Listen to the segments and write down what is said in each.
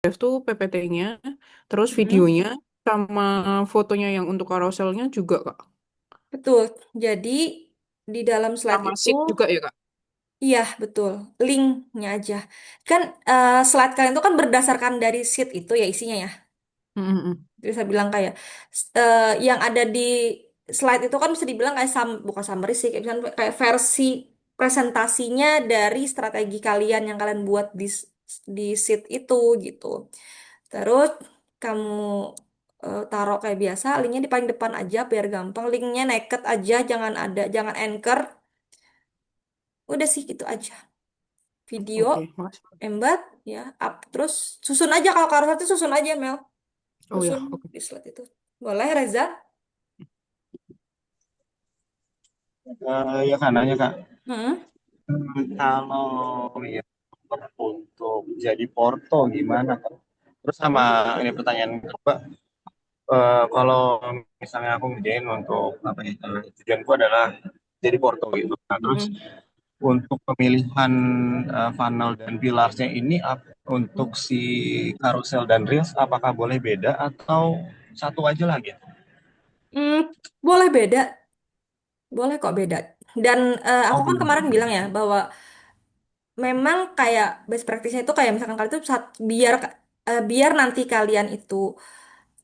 PDF tuh PPT-nya, terus Mm-mm. videonya, sama fotonya yang untuk carouselnya juga, Kak. Betul. Jadi di dalam slide Sama itu, sheet juga ya, Kak? iya betul, linknya aja. Kan slide kalian itu kan berdasarkan dari sheet itu ya isinya ya. Mm-mm. Bisa bilang kayak yang ada di slide itu kan bisa dibilang kayak bukan summary sih, kayak misalnya kayak versi presentasinya dari strategi kalian yang kalian buat di sheet itu gitu. Terus kamu taruh kayak biasa, linknya di paling depan aja biar gampang. Linknya naked aja, jangan anchor. Udah sih gitu aja. Video, Oke, makasih. embed, ya, up. Terus susun aja kalau carousel itu susun aja Mel. Oh Susun ya, oke. di slide itu. Boleh Reza? Ya kan nanya Kak. Hmm? Kalau ya untuk jadi Porto gimana Kak? Terus sama ini pertanyaan kedua, kalau misalnya aku ngerjain untuk apa ya, tujuanku adalah jadi Porto gitu. Nah, terus Hmm. untuk pemilihan funnel dan pilarsnya ini untuk Hmm. si carousel dan reels apakah boleh beda atau satu aja lah gitu? Hmm, boleh beda, boleh kok beda. Dan aku Oh kan boleh. kemarin bilang ya bahwa memang kayak best practice-nya itu kayak misalkan kalian itu biar nanti kalian itu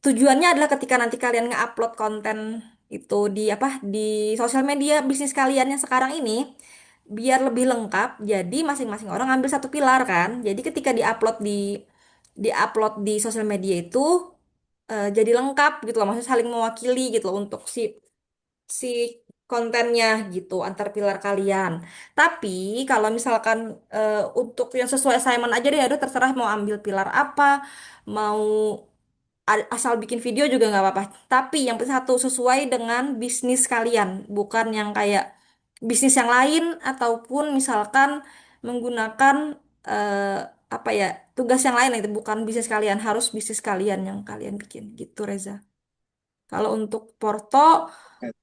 tujuannya adalah ketika nanti kalian nge-upload konten itu di apa di sosial media bisnis kalian yang sekarang ini biar lebih lengkap. Jadi masing-masing orang ngambil satu pilar kan. Jadi ketika di upload di sosial media itu jadi lengkap gitu loh. Maksudnya saling mewakili gitu loh untuk si kontennya gitu antar pilar kalian. Tapi kalau misalkan untuk yang sesuai assignment aja deh, udah terserah mau ambil pilar apa, mau asal bikin video juga nggak apa-apa. Tapi yang penting satu sesuai dengan bisnis kalian, bukan yang kayak bisnis yang lain ataupun misalkan menggunakan eh, apa ya tugas yang lain itu bukan bisnis kalian, harus bisnis kalian yang kalian bikin gitu Reza. Kalau untuk Porto,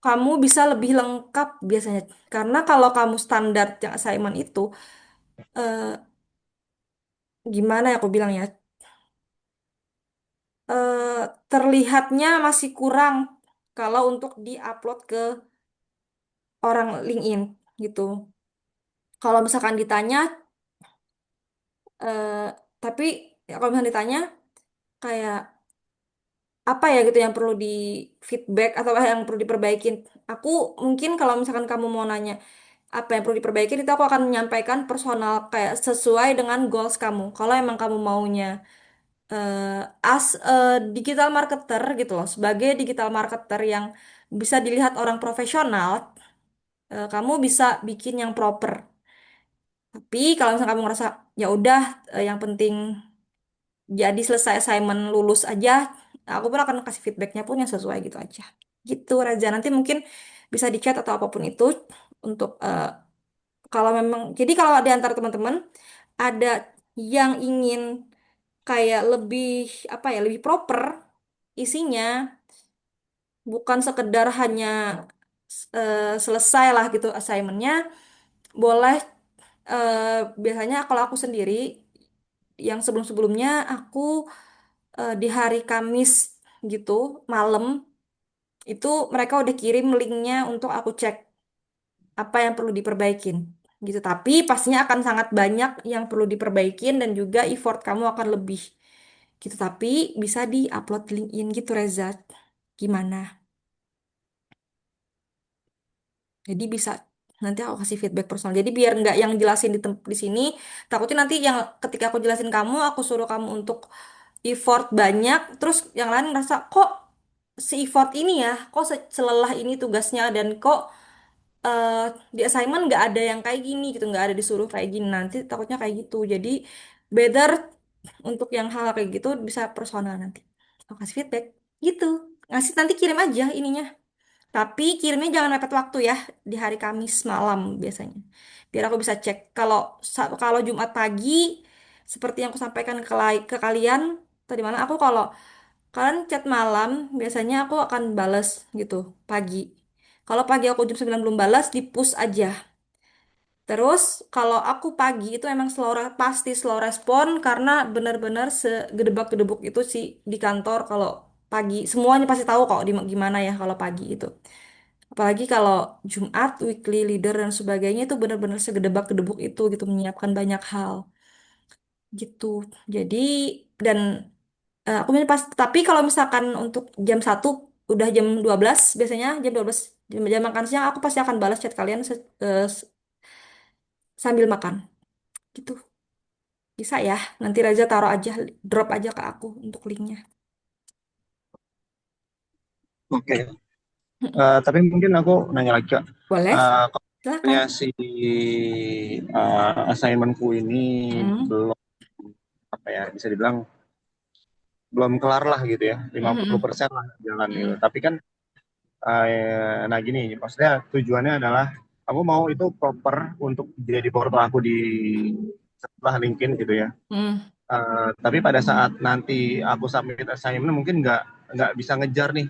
kamu bisa lebih lengkap biasanya. Karena kalau kamu standar yang assignment itu, eh, gimana ya aku bilang ya, eh, terlihatnya masih kurang kalau untuk diupload ke orang LinkedIn gitu. Kalau misalkan ditanya, eh, tapi ya kalau misalkan ditanya, kayak apa ya gitu yang perlu di feedback atau yang perlu diperbaikin. Aku mungkin kalau misalkan kamu mau nanya apa yang perlu diperbaiki itu aku akan menyampaikan personal kayak sesuai dengan goals kamu. Kalau emang kamu maunya as digital marketer gitu loh, sebagai digital marketer yang bisa dilihat orang profesional, kamu bisa bikin yang proper. Tapi kalau misalnya kamu ngerasa ya udah yang penting jadi selesai assignment lulus aja, aku pun akan kasih feedbacknya pun yang sesuai gitu aja. Gitu Raja, nanti mungkin bisa di chat atau apapun itu untuk kalau memang, jadi kalau di antara teman-teman ada yang ingin kayak lebih apa ya, lebih proper isinya, bukan sekedar hanya selesai lah gitu assignmentnya, boleh biasanya kalau aku sendiri yang sebelum-sebelumnya aku di hari Kamis gitu malam itu mereka udah kirim linknya untuk aku cek apa yang perlu diperbaikin gitu. Tapi pastinya akan sangat banyak yang perlu diperbaikin dan juga effort kamu akan lebih gitu. Tapi bisa di-upload di LinkedIn gitu Reza. Gimana? Jadi bisa nanti aku kasih feedback personal. Jadi biar nggak yang jelasin di sini, takutnya nanti yang ketika aku jelasin kamu, aku suruh kamu untuk effort banyak, terus yang lain ngerasa kok si effort ini ya, kok selelah ini tugasnya dan kok eh, di assignment nggak ada yang kayak gini gitu, nggak ada disuruh kayak gini nanti takutnya kayak gitu. Jadi better untuk yang hal kayak gitu bisa personal nanti. Aku kasih feedback gitu. Ngasih nanti kirim aja ininya. Tapi kirimnya jangan mepet waktu ya di hari Kamis malam biasanya. Biar aku bisa cek. Kalau Jumat pagi seperti yang aku sampaikan ke kalian tadi malam aku kalau kalian chat malam biasanya aku akan bales gitu pagi. Kalau pagi aku jam 9 belum balas di push aja. Terus kalau aku pagi itu emang pasti slow respon karena benar-benar segedebak-gedebuk itu sih di kantor kalau pagi. Semuanya pasti tahu kok gimana ya kalau pagi itu. Apalagi kalau Jumat, weekly leader dan sebagainya itu benar-benar segedebak-gedebuk itu gitu menyiapkan banyak hal gitu. Jadi dan aku milih pas tapi kalau misalkan untuk jam 1 udah jam 12 biasanya jam 12 jam makan siang aku pasti akan balas chat kalian sambil makan gitu. Bisa ya. Nanti Raja taruh aja, drop aja ke aku untuk linknya. Oke. Tapi mungkin aku nanya lagi Kak. Boleh? Kalau misalnya Silakan. si assignmentku ini Mm. belum apa ya bisa dibilang belum kelar lah gitu ya, lima puluh Mm-mm. persen lah jalan gitu. Mm-mm. Tapi kan nah gini, maksudnya tujuannya adalah aku mau itu proper untuk jadi porto aku di setelah LinkedIn gitu ya. Mm. Tapi pada saat nanti aku submit assignment mungkin nggak bisa ngejar nih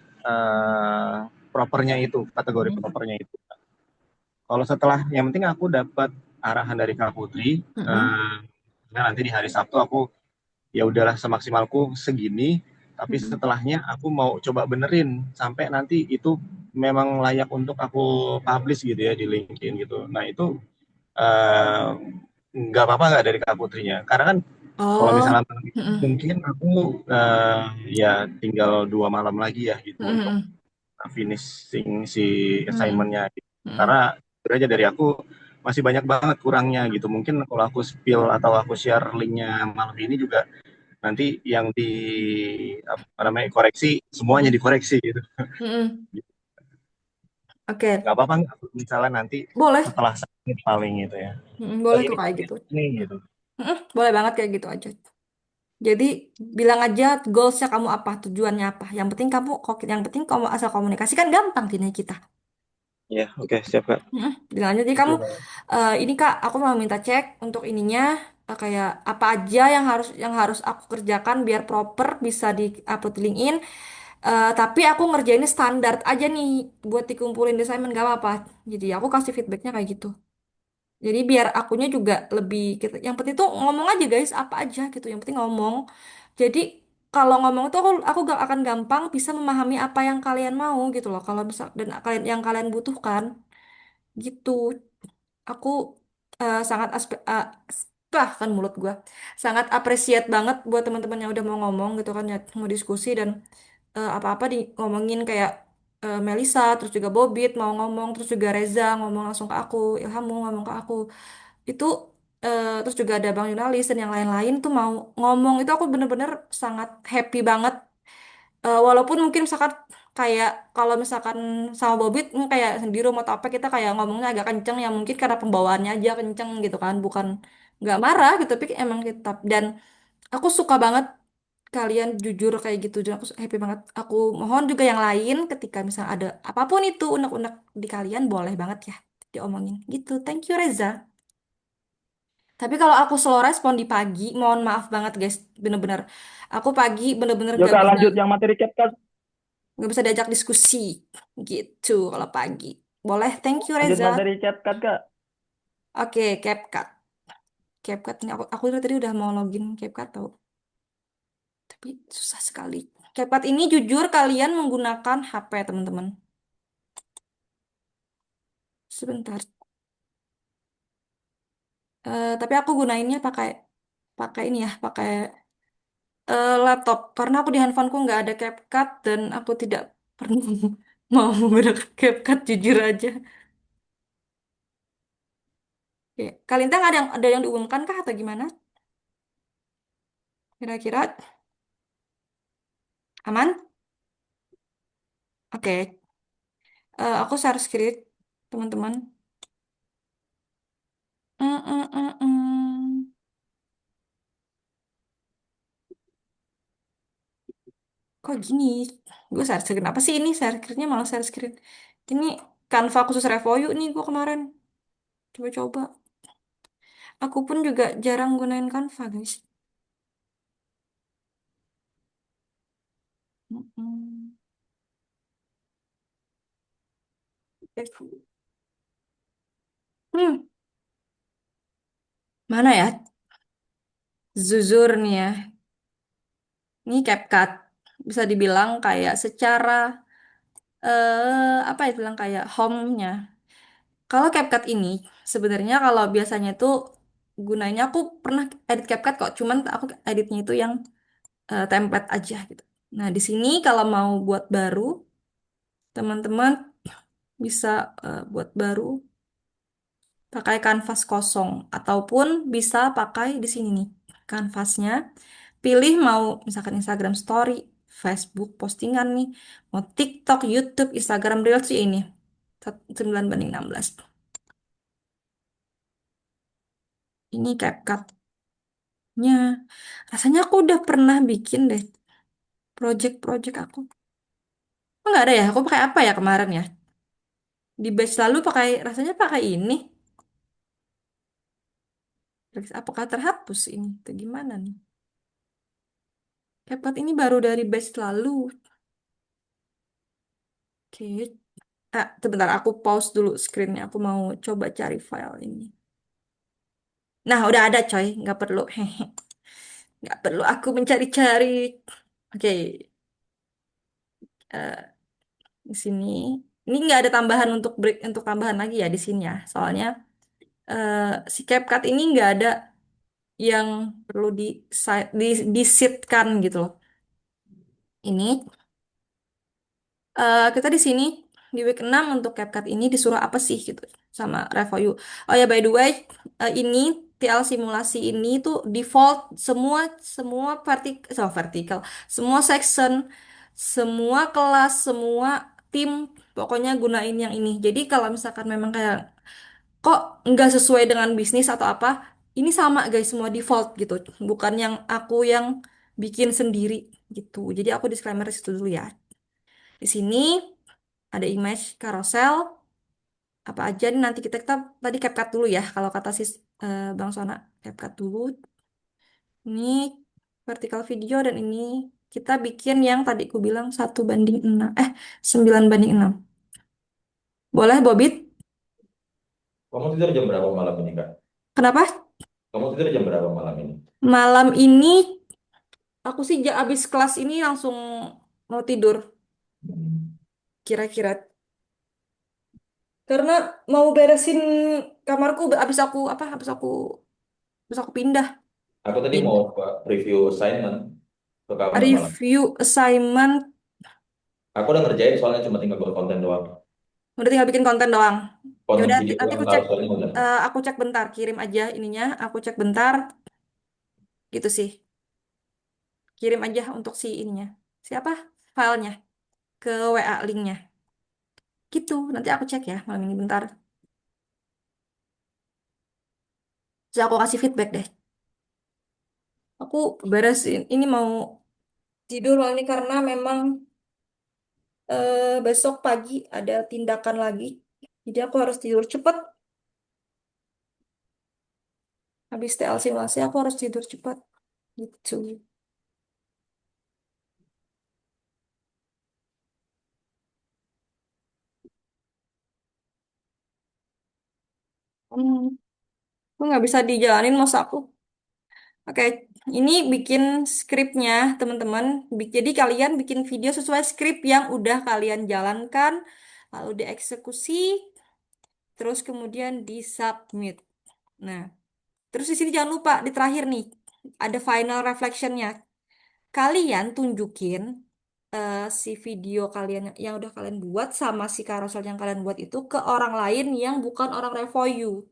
propernya itu, kategori Mm. propernya itu. Kalau setelah, yang penting aku dapat arahan dari Kak Putri, Mm-mm. nah nanti di hari Sabtu aku ya udahlah semaksimalku segini, tapi Mm-mm. setelahnya aku mau coba benerin sampai nanti itu memang layak untuk aku publish gitu ya di LinkedIn gitu. Nah itu eh, nggak apa-apa nggak dari Kak Putrinya, karena kan kalau misalnya Oh. Mm-mm. mungkin aku eh, ya tinggal 2 malam lagi ya gitu untuk Mm-mm. finishing si Mm-mm. assignmentnya gitu. Karena Mm-mm. jujur aja dari aku masih banyak banget kurangnya gitu. Mungkin kalau aku spill atau aku share linknya malam ini juga nanti yang di apa namanya koreksi semuanya Mm-mm. dikoreksi gitu. Mm-mm. Oke, Nggak apa-apa nggak misalnya nanti boleh. setelah sakit paling gitu ya. Mm-mm. Oh Boleh ini tuh kayak gitu. nih gitu. Mm-mm. Boleh banget kayak gitu aja. Jadi bilang aja goalsnya kamu apa, tujuannya apa. Yang penting kamu asal komunikasi kan gampang gini kita. Ya, oke, siap Kak. Bilang aja jadi Thank kamu you, Kak. ini Kak, aku mau minta cek untuk ininya kayak apa aja yang harus aku kerjakan biar proper bisa di-upload di LinkedIn. Tapi aku ngerjainnya standar aja nih buat dikumpulin di assignment gak apa-apa. Jadi aku kasih feedbacknya kayak gitu. Jadi biar akunya juga lebih gitu. Yang penting tuh ngomong aja guys, apa aja gitu. Yang penting ngomong. Jadi kalau ngomong tuh aku gak akan gampang bisa memahami apa yang kalian mau gitu loh. Kalau misal dan kalian yang kalian butuhkan gitu. Aku sangat kan mulut gue sangat appreciate banget buat teman-teman yang udah mau ngomong gitu kan ya mau diskusi dan apa-apa di ngomongin kayak Melisa terus juga Bobit mau ngomong terus juga Reza ngomong langsung ke aku Ilham mau ngomong ke aku itu terus juga ada Bang Yunalis dan yang lain-lain tuh mau ngomong itu aku bener-bener sangat happy banget. Walaupun mungkin misalkan kayak kalau misalkan sama Bobit kayak di rumah atau apa kita kayak ngomongnya agak kenceng ya mungkin karena pembawaannya aja kenceng gitu kan bukan nggak marah gitu tapi emang kita dan aku suka banget kalian jujur kayak gitu dan aku happy banget aku mohon juga yang lain ketika misal ada apapun itu unek-unek di kalian boleh banget ya diomongin gitu thank you Reza tapi kalau aku slow respon di pagi mohon maaf banget guys bener-bener aku pagi bener-bener Ya Kak, lanjut yang materi CapCut. nggak bisa diajak diskusi gitu kalau pagi. Boleh, thank you Lanjut Reza. materi CapCut, Kak. Oke, CapCut. CapCut ini aku tadi udah mau login CapCut tau, tapi susah sekali. CapCut ini jujur kalian menggunakan HP teman-teman. Sebentar. Tapi aku gunainnya pakai pakai ini ya, pakai laptop karena aku di handphoneku nggak ada CapCut dan aku tidak pernah mau menggunakan CapCut jujur aja. Oke. Kalian ada yang diumumkan kah atau gimana? Kira-kira aman? Oke. Aku share screen, teman-teman. Mm, mm, mm, mm. Kok gini? Gue share screen apa sih ini? Share screennya malah share screen. Ini Canva khusus Revoyu nih gue kemarin. Coba-coba. Aku pun juga jarang gunain Canva, guys. Mm, mm. Eh, Hmm. Mana ya? Jujur nih ya. Ini CapCut. Bisa dibilang kayak secara apa ya bilang kayak home-nya. Kalau CapCut ini sebenarnya kalau biasanya tuh gunanya aku pernah edit CapCut kok, cuman aku editnya itu yang template aja gitu. Nah, di sini kalau mau buat baru, teman-teman bisa buat baru pakai kanvas kosong ataupun bisa pakai di sini nih kanvasnya. Pilih mau misalkan Instagram Story, Facebook postingan nih, mau TikTok, YouTube, Instagram Reels sih ini 9:16. Ini CapCut-nya. Rasanya aku udah pernah bikin deh project-project aku. Oh, nggak ada ya? Aku pakai apa ya kemarin ya? Di batch lalu pakai rasanya pakai ini. Apakah terhapus ini? Atau gimana nih? CapCut ini baru dari batch lalu. Oke. Sebentar, aku pause dulu screen-nya. Aku mau coba cari file ini. Nah, udah ada coy. Nggak perlu. Hehe. Nggak perlu aku mencari-cari. Oke. eh, di sini. Ini nggak ada tambahan untuk break untuk tambahan lagi ya di sini ya. Soalnya eh, si CapCut ini nggak ada yang perlu di seedkan gitu loh. Ini kita di sini di week 6 untuk CapCut ini disuruh apa sih gitu sama review. Oh ya by the way, ini TL simulasi ini tuh default semua semua vertikal, semua section, semua kelas, semua tim pokoknya gunain yang ini. Jadi kalau misalkan memang kayak kok nggak sesuai dengan bisnis atau apa, ini sama guys semua default gitu. Bukan yang aku yang bikin sendiri gitu. Jadi aku disclaimer di situ dulu ya. Di sini ada image carousel apa aja nih nanti kita tadi CapCut dulu ya kalau kata Bang Sona CapCut dulu ini vertical video dan ini kita bikin yang tadi ku bilang 1:6 9:6 boleh Bobit. Kamu tidur jam berapa malam ini, Kak? Kenapa Kamu tidur jam berapa malam ini? malam ini aku sih abis kelas ini langsung mau tidur Hmm. kira-kira karena mau beresin kamarku abis aku pindah Aku tadi mau ini review assignment ke kamu malam. review assignment. Aku udah ngerjain soalnya cuma tinggal buat konten doang. Udah tinggal bikin konten doang. Ya Konten udah video nanti yang carousel udah. aku cek bentar, kirim aja ininya, aku cek bentar gitu sih. Kirim aja untuk si ininya. Siapa? Filenya ke WA linknya. Gitu. Nanti aku cek ya malam ini bentar. Terus aku kasih feedback deh. Aku beresin. Ini mau tidur malam ini karena memang besok pagi ada tindakan lagi. Jadi aku harus tidur cepet. Habis TL simulasi aku harus tidur cepat. Gitu. Hmm. Aku nggak bisa dijalanin masa aku. Oke, ini bikin skripnya, teman-teman. Jadi kalian bikin video sesuai skrip yang udah kalian jalankan, lalu dieksekusi, terus kemudian disubmit. Nah, terus di sini jangan lupa di terakhir nih ada final reflectionnya. Kalian tunjukin si video kalian yang udah kalian buat sama si carousel yang kalian buat itu ke orang lain yang bukan orang review.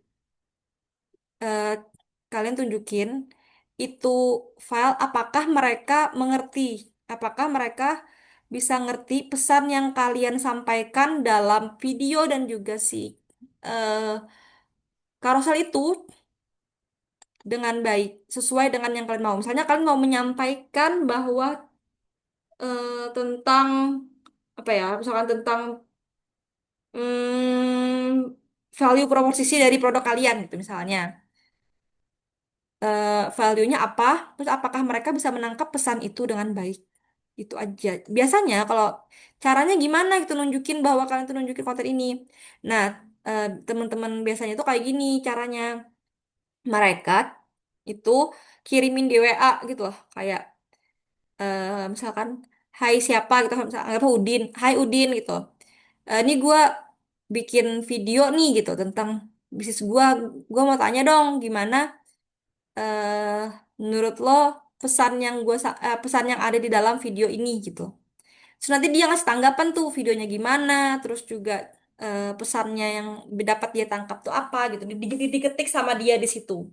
eh, Kalian tunjukin itu file apakah mereka mengerti, apakah mereka bisa ngerti pesan yang kalian sampaikan dalam video dan juga si eh, carousel itu dengan baik, sesuai dengan yang kalian mau. Misalnya kalian mau menyampaikan bahwa tentang apa ya, misalkan tentang value proposisi dari produk kalian gitu misalnya. Value-nya apa, terus apakah mereka bisa menangkap pesan itu dengan baik. Itu aja. Biasanya kalau caranya gimana gitu nunjukin bahwa kalian tuh nunjukin konten ini. Nah, teman-teman biasanya tuh kayak gini caranya. mereka itu kirimin di WA gitu loh, kayak misalkan hai siapa gitu, misalkan anggap Udin, hai Udin gitu. Ini gue bikin video nih gitu tentang bisnis gue mau tanya dong gimana eh menurut lo pesan yang ada di dalam video ini gitu. Terus nanti dia ngasih tanggapan tuh videonya gimana, terus juga pesannya yang dapat dia tangkap tuh apa gitu, diketik sama dia di situ.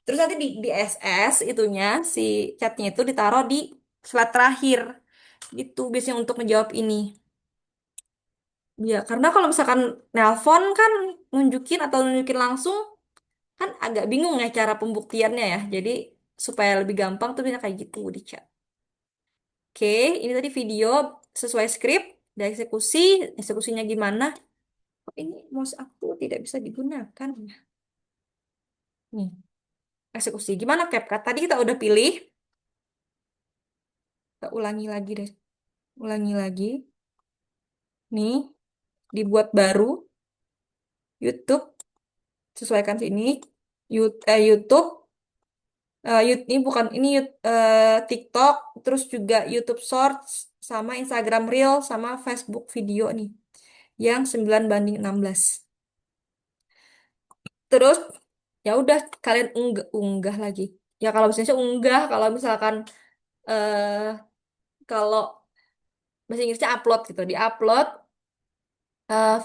Terus nanti di SS itunya si chatnya itu ditaruh di slide terakhir gitu biasanya untuk menjawab ini. Ya, karena kalau misalkan nelpon kan nunjukin langsung kan agak bingung ya cara pembuktiannya ya. Jadi supaya lebih gampang tuh bisa kayak gitu di chat. Oke, ini tadi video sesuai skrip, dan eksekusinya gimana? Kok ini mouse aku tidak bisa digunakan ya? Nih, eksekusi. Gimana CapCut? Tadi kita udah pilih. Kita ulangi lagi deh. Ulangi lagi. Nih, dibuat baru. YouTube. Sesuaikan sini. YouTube. Ini bukan, ini TikTok. Terus juga YouTube Shorts. Sama Instagram Reel. Sama Facebook video nih. Yang 9:16. Terus ya udah kalian unggah lagi. Ya kalau misalnya unggah, kalau misalkan eh kalau bahasa Inggrisnya upload gitu, di-upload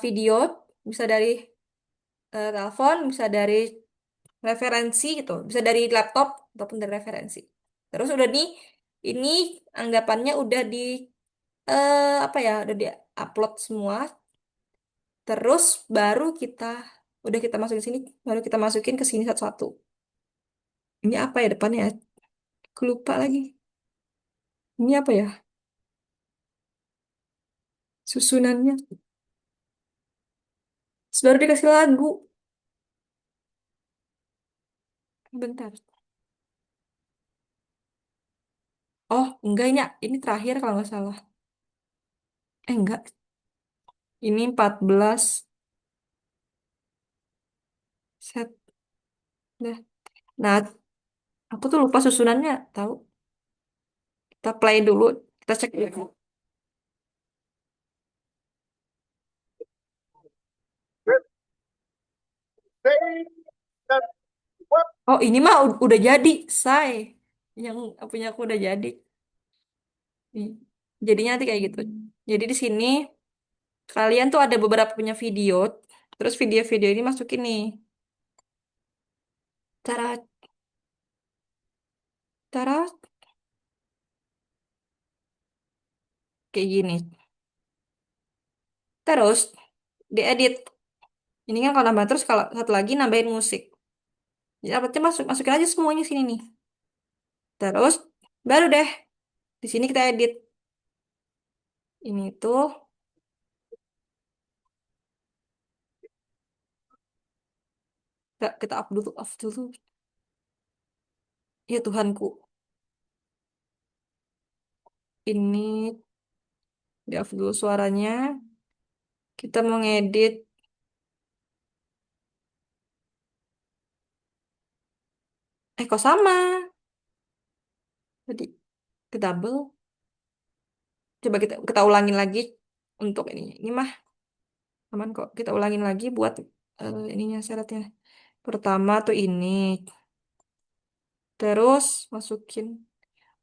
video bisa dari telepon, bisa dari referensi gitu, bisa dari laptop ataupun dari referensi. Terus udah nih, ini anggapannya udah di apa ya, udah di-upload semua. Terus udah kita masukin sini, baru kita masukin ke sini satu-satu. Ini apa ya depannya ya? Aku lupa lagi. Ini apa ya? Susunannya. Terus baru dikasih lagu. Bentar. Oh, enggak ini terakhir kalau nggak salah. Enggak. Ini 14 set. Dah. Nah, aku tuh lupa susunannya, tahu. Kita play dulu, kita cek dulu. Oh, ini mah udah jadi, say. Yang punya aku udah jadi. Nih. Jadinya nanti kayak gitu. Jadi di sini kalian tuh ada beberapa punya video, terus video-video ini masukin nih. Cara cara kayak gini. Terus diedit. Ini kan kalau nambah terus kalau satu lagi nambahin musik. Jadi uploadnya masukin aja semuanya sini nih. Terus baru deh di sini kita edit. Ini tuh kita off dulu. Ya Tuhanku. Ini di off dulu suaranya. Kita mau ngedit. Kok sama? Tadi ke double. Coba kita ulangin lagi untuk ini. Ini mah aman kok. Kita ulangin lagi buat ininya syaratnya. Pertama tuh ini. Terus masukin.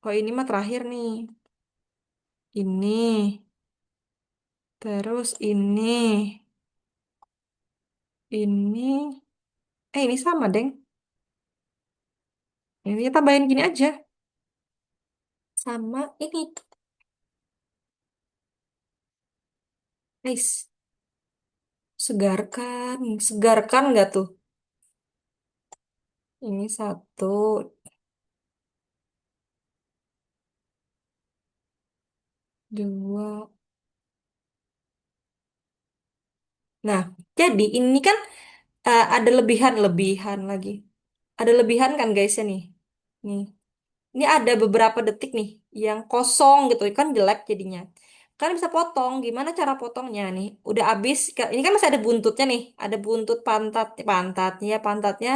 Oh ini mah terakhir nih. Ini. Terus ini. Ini. Ini sama, Deng. Ini tambahin gini aja. Sama ini. Guys. Segarkan. Segarkan nggak tuh? Ini satu. Dua. Nah, jadi ini kan ada lebihan lagi. Ada lebihan kan guys ya nih. Nih. Ini ada beberapa detik nih yang kosong gitu kan jelek jadinya. Kalian bisa potong. Gimana cara potongnya nih? Udah habis. Ini kan masih ada buntutnya nih. Ada buntut pantatnya. Pantatnya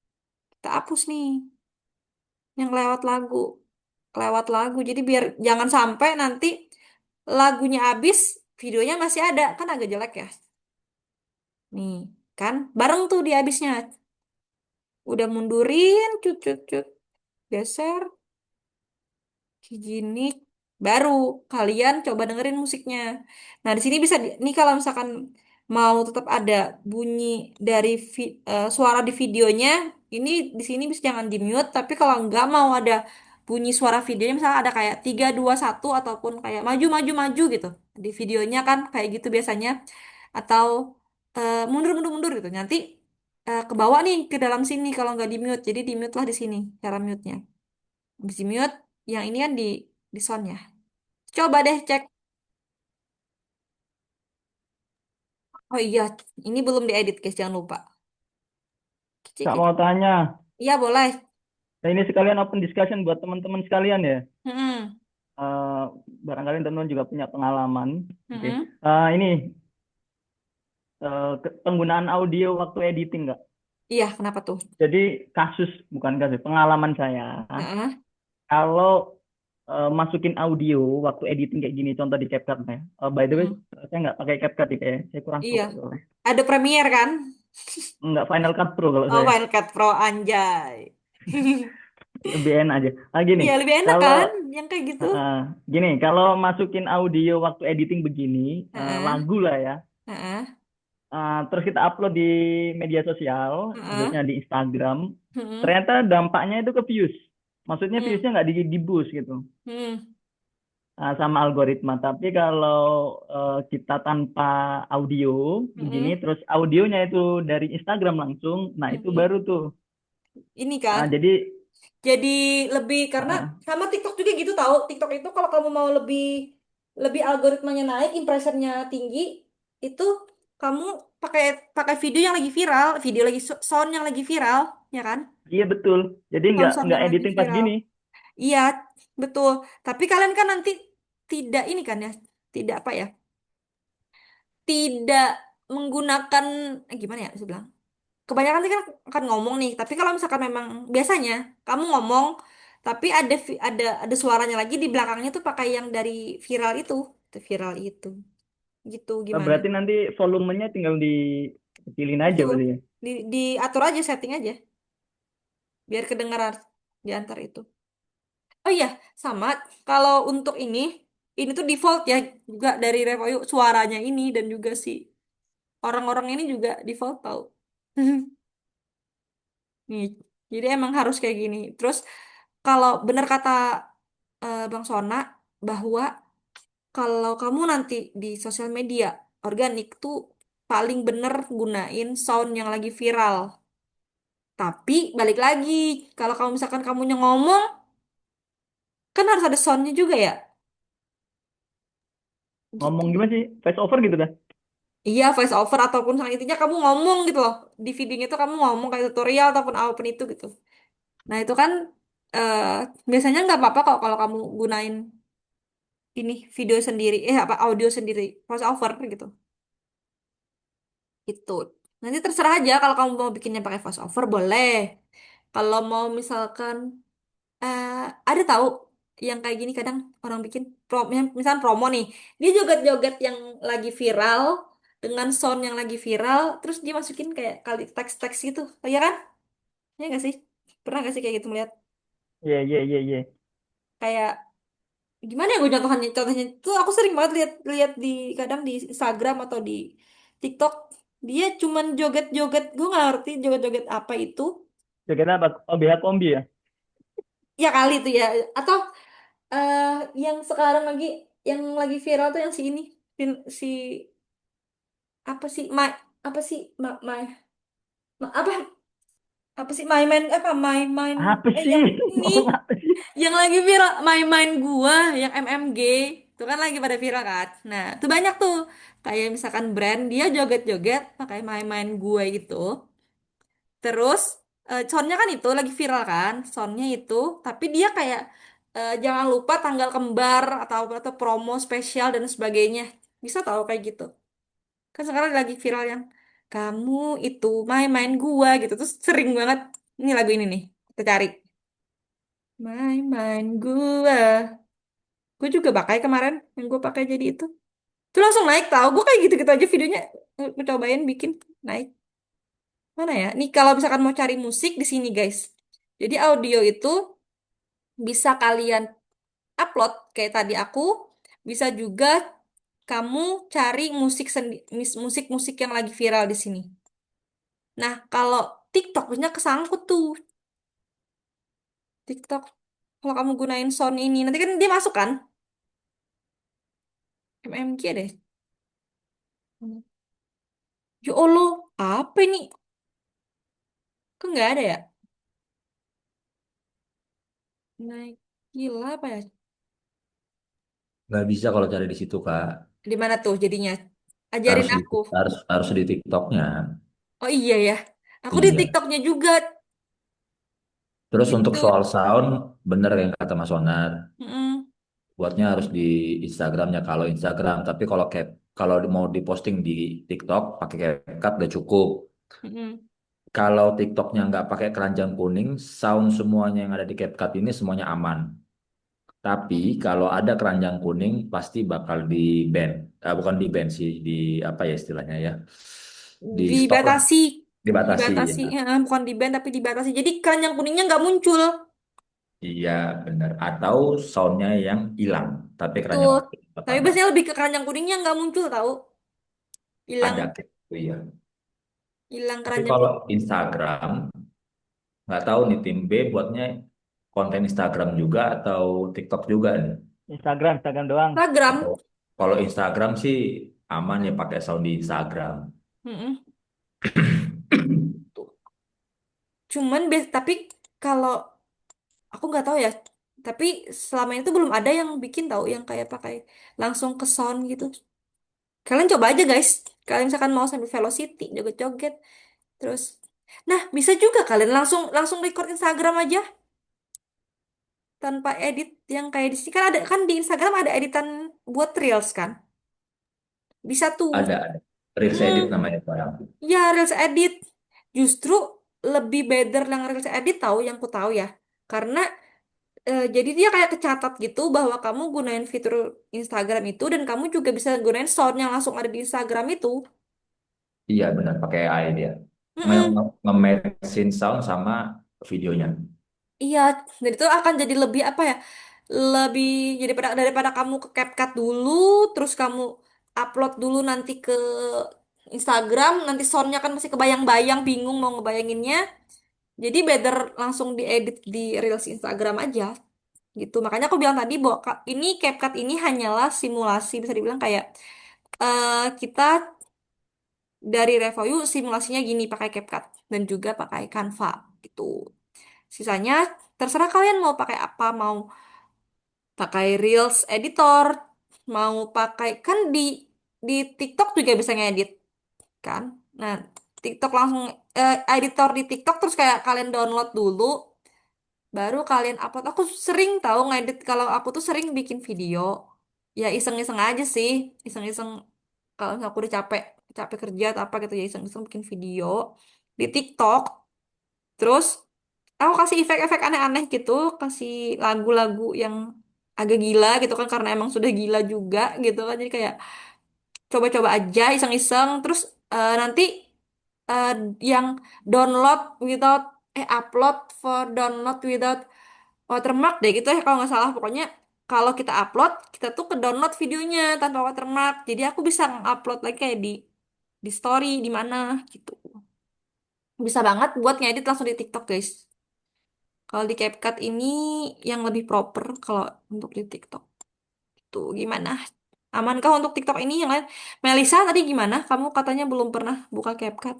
kita hapus nih yang lewat lagu. Jadi biar jangan sampai nanti lagunya habis, videonya masih ada, kan agak jelek ya. Nih, kan bareng tuh di habisnya. Udah mundurin, cut cut cut, geser. Gini baru kalian coba dengerin musiknya. Nah, di sini bisa nih kalau misalkan mau tetap ada bunyi dari suara di videonya, ini di sini bisa jangan di mute, tapi kalau nggak mau ada bunyi suara videonya misalnya ada kayak 3 2 1 ataupun kayak maju maju maju gitu. Di videonya kan kayak gitu biasanya atau mundur mundur mundur gitu. Nanti ke bawah nih ke dalam sini kalau nggak di mute. Jadi di mute lah di sini cara mute-nya. Habis di mute, yang ini kan di sound ya. Coba deh cek. Oh iya, ini belum diedit guys, jangan lupa. Cek, Kak cek. mau tanya. Iya boleh. Nah, ini sekalian open discussion buat teman-teman sekalian ya. Mm-mm. Eh, barangkali teman-teman juga punya pengalaman. Oke. Mm-mm. Ini penggunaan audio waktu editing, Kak. Iya, kenapa tuh? Jadi bukan kasus, pengalaman saya. Heeh. Kalau masukin audio waktu editing kayak gini, contoh di CapCut ya. By the way, Mm. saya nggak pakai CapCut ya, kayak saya kurang Iya, suka soalnya. ada Premiere kan? Nggak Final Cut Pro kalau Oh, saya, Final Cut Pro anjay. lebih enak aja. Gini, Iya, lebih enak kalau kan? Yang kayak gitu. kalau masukin audio waktu editing begini, Heeh. lagu lah ya. Heeh. Terus kita upload di media sosial, Heeh. sebutnya di Instagram. Heeh. Ternyata dampaknya itu ke views. Maksudnya Hmm. viewsnya nggak di boost gitu. Hmm. Sama algoritma. Tapi kalau kita tanpa audio begini, Hmm. terus audionya itu dari Instagram langsung, nah itu Hmm. baru tuh. Ini kan. Jadi Jadi lebih karena uh, sama TikTok juga gitu tahu. TikTok itu kalau kamu mau lebih lebih algoritmanya naik, impressionnya tinggi, itu kamu pakai pakai video yang lagi viral, video lagi sound yang lagi viral, ya kan? iya betul. Jadi Sound-sound nggak yang lagi editing pas viral. gini. Iya, betul. Tapi kalian kan nanti tidak ini kan ya, tidak apa ya? Tidak menggunakan gimana ya saya bilang? Kebanyakan sih kan akan ngomong nih, tapi kalau misalkan memang biasanya kamu ngomong tapi ada suaranya lagi di belakangnya tuh pakai yang dari viral itu viral itu gitu gimana? Berarti nanti volumenya tinggal dikecilin aja Betul. berarti ya. Diatur aja setting aja biar kedengaran di antar itu. Oh iya, sama kalau untuk ini tuh default ya juga dari Revoyu suaranya ini dan juga si orang-orang ini juga default tau. Nih, jadi emang harus kayak gini. Terus kalau benar kata Bang Sona bahwa kalau kamu nanti di sosial media organik tuh paling bener gunain sound yang lagi viral. Tapi balik lagi, kalau kamu misalkan kamunya ngomong, kan harus ada soundnya juga ya, Ngomong gitu. gimana sih? Face over gitu dah. Iya, voice over ataupun misalnya intinya kamu ngomong gitu loh. Di videonya itu kamu ngomong kayak tutorial ataupun apapun itu gitu. Nah itu kan eh, biasanya nggak apa-apa kok kalau kamu gunain ini video sendiri, apa audio sendiri, voice over gitu. Itu. Nanti terserah aja kalau kamu mau bikinnya pakai voice over boleh. Kalau mau misalkan eh, ada tahu yang kayak gini kadang orang bikin misalkan promo nih. Dia joget-joget yang lagi viral dengan sound yang lagi viral terus dia masukin kayak kali teks-teks gitu. Oh, ya kan? Ya nggak sih? Pernah nggak sih kayak gitu melihat Iya, iya, iya, iya. kayak gimana ya gue contohnya contohnya tuh aku sering banget lihat lihat di kadang di Instagram atau di TikTok dia cuman joget-joget gue nggak ngerti joget-joget apa itu Joget apa? OBH kombi ya? ya kali itu ya atau eh yang sekarang lagi yang lagi viral tuh yang si ini si apa sih apa sih apa apa sih main Apa sih? yang ini Ngomong apa sih? yang lagi viral main gua yang MMG itu kan lagi pada viral kan nah itu banyak tuh kayak misalkan brand dia joget-joget pakai main gua gitu terus soundnya kan itu lagi viral kan soundnya itu tapi dia kayak jangan lupa tanggal kembar atau promo spesial dan sebagainya bisa tahu kayak gitu kan sekarang lagi viral yang kamu itu main gua gitu terus sering banget Ini lagu ini nih. Kita cari. Main-main gua. Gue juga pakai kemarin. Yang gue pakai jadi itu. Itu langsung naik tau. Gue kayak gitu-gitu aja videonya. Gue cobain bikin. Naik. Mana ya? Nih kalau misalkan mau cari musik di sini guys. Jadi audio itu bisa kalian upload kayak tadi aku. Bisa juga kamu cari musik-musik yang lagi viral di sini. Nah, kalau TikTok biasanya kesangkut tuh. TikTok kalau kamu gunain sound ini nanti kan dia masuk kan? MMG deh. Ya Allah, apa ini? Kok nggak ada ya? Naik gila apa ya? Nggak bisa kalau cari di situ, Kak. Di mana tuh jadinya? Harus Ajarin di aku. harus di TikToknya. Oh iya ya. Aku di Iya. TikToknya juga Terus untuk gitu. soal sound, bener yang kata Mas Onar, Mm-mm. buatnya harus di Instagramnya kalau Instagram. Tapi kalau mau diposting di TikTok pakai CapCut udah cukup. Mm-mm. Kalau TikToknya nggak pakai keranjang kuning, sound semuanya yang ada di CapCut ini semuanya aman. Tapi kalau ada keranjang kuning pasti bakal di ban. Bukan di ban sih, di apa ya istilahnya ya? Di stop lah, Dibatasi. dibatasi ya. Dibatasi. Ya, bukan di ban tapi dibatasi. Jadi keranjang kuningnya nggak muncul. Iya benar. Atau soundnya yang hilang, tapi keranjang Betul. kuning tetap Tapi ada. biasanya lebih ke keranjang kuningnya nggak muncul tahu. Ada Hilang, gitu ya. hilang Tapi keranjang kalau kuning. Instagram, nggak tahu nih tim B buatnya konten Instagram juga atau TikTok juga nih. Instagram doang. Kalau Instagram. kalau Instagram sih aman ya pakai sound di Instagram. Mm-mm. Tuh. Tapi kalau aku nggak tahu ya. Tapi selama itu belum ada yang bikin tahu yang kayak pakai langsung ke sound gitu. Kalian coba aja guys. Kalian misalkan mau sambil velocity, joget-joget, terus, nah bisa juga kalian langsung langsung record Instagram aja tanpa edit yang kayak di sini kan ada kan di Instagram ada editan buat reels kan. Bisa tuh. Ada Reels edit Mm, namanya sekarang. ya reels edit. Justru lebih better yang reels edit tahu yang ku tahu ya. Karena jadi dia kayak kecatat gitu bahwa kamu gunain fitur Instagram itu dan kamu juga bisa gunain sound yang langsung ada di Instagram itu. Iya benar pakai AI dia. Mm-mm. Nge-matchin sound sama videonya. Iya, dan itu akan jadi lebih apa ya? Lebih daripada kamu ke CapCut dulu, terus kamu upload dulu nanti ke Instagram, nanti soundnya kan masih kebayang-bayang, bingung mau ngebayanginnya. Jadi better langsung diedit di Reels Instagram aja gitu. Makanya aku bilang tadi bahwa ini CapCut ini hanyalah simulasi, bisa dibilang kayak kita dari review simulasinya gini pakai CapCut dan juga pakai Canva gitu. Sisanya terserah kalian mau pakai apa, mau pakai Reels editor, mau pakai kan di TikTok juga bisa ngedit kan. Nah, TikTok langsung editor di TikTok terus kayak kalian download dulu, baru kalian upload. Aku sering tahu ngedit kalau aku tuh sering bikin video. Ya iseng-iseng aja sih, iseng-iseng kalau misalnya aku udah capek capek kerja atau apa gitu ya iseng-iseng bikin video di TikTok. Terus aku kasih efek-efek aneh-aneh gitu, kasih lagu-lagu yang agak gila gitu kan karena emang sudah gila juga gitu kan. Jadi kayak coba-coba aja iseng-iseng terus nanti eh, yang download without upload for download without watermark deh gitu ya kalau nggak salah. Pokoknya kalau kita upload kita tuh ke download videonya tanpa watermark. Jadi aku bisa upload lagi kayak di story di mana gitu. Bisa banget buat ngedit langsung di TikTok guys. Kalau di CapCut ini yang lebih proper kalau untuk di TikTok. Tuh gimana? Amankah untuk TikTok ini yang lain? Melisa tadi gimana? Kamu katanya belum pernah buka CapCut.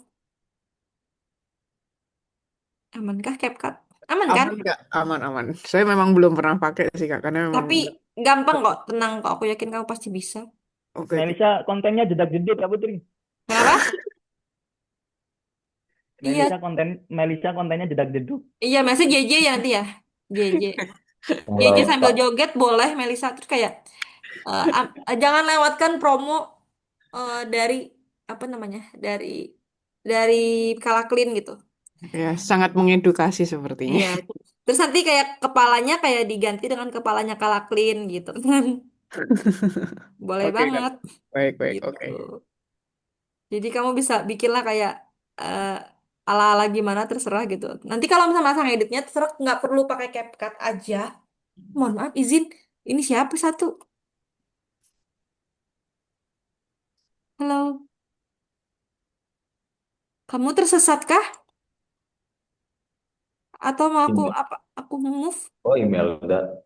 Amankah CapCut? Aman kan? Aman nggak? Aman, aman. Saya memang belum pernah pakai sih, Kak, karena memang Tapi gampang kok, tenang kok. Aku yakin kamu pasti bisa. oke, oke. Melisa kontennya jedak-jeduk ya Putri. Kenapa? Iya, Melisa kontennya jedak-jeduk. iya. Masih JJ ya nanti ya. JJ. JJ Kalau sambil joget boleh Melisa. Terus kayak jangan lewatkan promo dari apa namanya? Dari Kala Clean gitu. Ya, sangat mengedukasi sepertinya. Iya. Terus nanti kayak kepalanya kayak diganti dengan kepalanya Kalaklin gitu. Boleh Oke, Kak. banget Baik, baik. gitu. Oke. Jadi kamu bisa bikinlah kayak eh, ala-ala gimana terserah gitu. Nanti kalau misalnya masang editnya terserah nggak perlu pakai CapCut aja. Mohon maaf izin. Ini siapa satu? Halo. Kamu tersesat kah? Atau mau aku Email. apa? Aku move? Oh, email udah.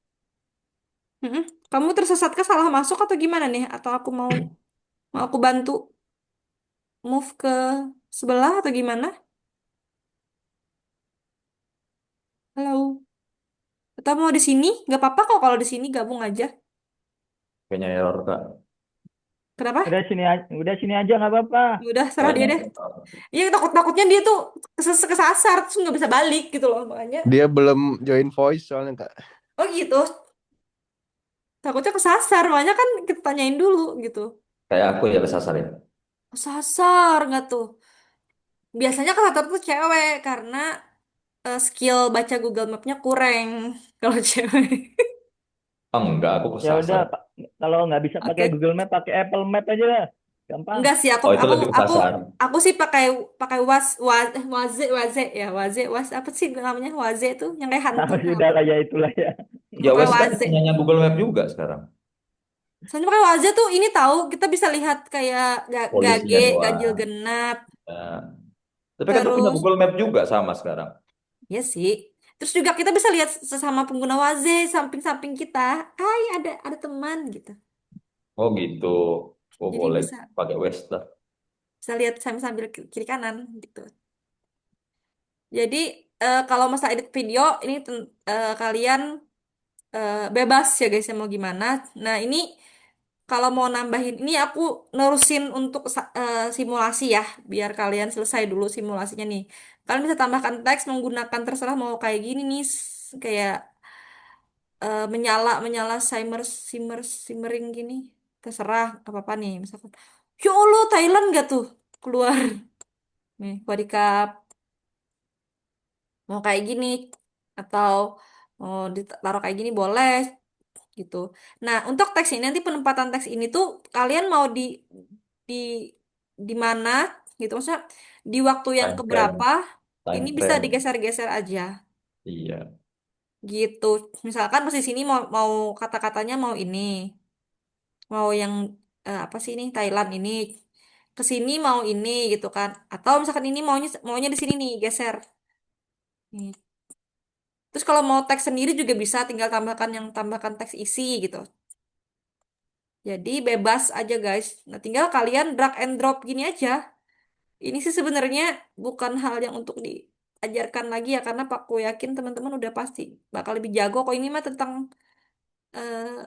Mm-mm. Kamu tersesat kah salah masuk atau gimana nih? Atau aku mau mau aku bantu move ke sebelah atau gimana? Halo. Atau mau di sini? Gak apa-apa kok kalau di sini gabung aja. Kayaknya error, Kak. Kenapa? Udah sini aja nggak apa-apa. Ya udah serah dia Kayaknya deh. error. Iya takutnya dia tuh kesasar terus nggak bisa balik gitu loh makanya. Dia belum join voice soalnya Kak. Oh gitu. Takutnya kesasar makanya kan kita tanyain dulu gitu. Kayak aku ya kesasar ya. Kesasar nggak tuh? Biasanya kesasar tuh cewek karena skill baca Google Map-nya kurang kalau cewek. Oh, enggak, aku Ya udah, kesasar. kalau nggak bisa pakai Oke. Google Map, pakai Apple Map aja lah. Gampang. Enggak sih aku Oh, itu aku lebih aku kesasar. aku sih pakai pakai waze ya waze apa sih namanya waze itu yang kayak hantu Nah, nah, sudah lah ya itulah ya. Ya, pakai wes kan waze. punyanya Google Map juga sekarang. Soalnya pakai waze tuh ini tahu kita bisa lihat kayak gage Polisinya ganjil doang. genap Nah, tapi kan tuh punya terus Google Map juga sama sekarang. ya sih terus juga kita bisa lihat sesama pengguna waze samping-samping kita hai ada teman gitu Oh gitu. Oh jadi boleh bisa pakai Western. bisa lihat sambil sambil kiri kanan gitu jadi kalau masalah edit video ini kalian bebas ya guys ya mau gimana. Nah ini kalau mau nambahin ini aku nerusin untuk simulasi ya biar kalian selesai dulu simulasinya nih. Kalian bisa tambahkan teks menggunakan terserah mau kayak gini nih kayak menyala menyala simmering gini terserah apa apa nih misalkan. Ya Allah Thailand gak tuh keluar nih Wadikap mau kayak gini atau mau ditaruh kayak gini boleh gitu. Nah, untuk teks ini nanti penempatan teks ini tuh kalian mau di di mana gitu maksudnya di waktu yang Time frame. keberapa ini Time bisa frame. digeser-geser aja Iya. gitu. Misalkan posisi ini mau mau kata-katanya mau ini, mau yang apa sih ini Thailand ini ke sini mau ini gitu kan. Atau misalkan ini maunya maunya di sini nih geser. Nih. Terus kalau mau teks sendiri juga bisa tinggal tambahkan teks isi gitu. Jadi bebas aja guys. Nah, tinggal kalian drag and drop gini aja. Ini sih sebenarnya bukan hal yang untuk diajarkan lagi ya karena Pak aku yakin teman-teman udah pasti bakal lebih jago. Kok ini mah tentang eh,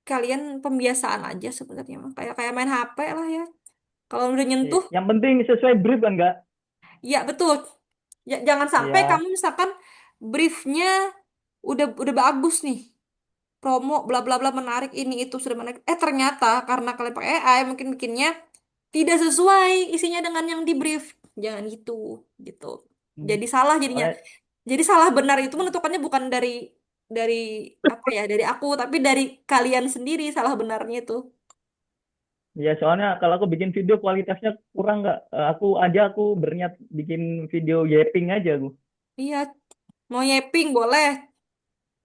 kalian pembiasaan aja sebenarnya mah. Kayak kayak main HP lah ya. Kalau udah Iya. nyentuh, Yang penting sesuai brief kan nggak? ya betul. Ya, jangan sampai Iya. kamu misalkan briefnya udah bagus nih. Promo bla bla bla menarik ini itu sudah menarik. Ternyata karena kalian pakai AI mungkin bikinnya tidak sesuai isinya dengan yang di brief. Jangan gitu, gitu. Hmm. Jadi salah jadinya. Soalnya, Jadi salah benar itu menentukannya bukan dari apa ya, dari aku, tapi dari kalian sendiri salah benarnya itu. ya soalnya kalau aku bikin video kualitasnya kurang nggak? Aku berniat bikin video yaping aja aku. Iya, mau nyeping boleh.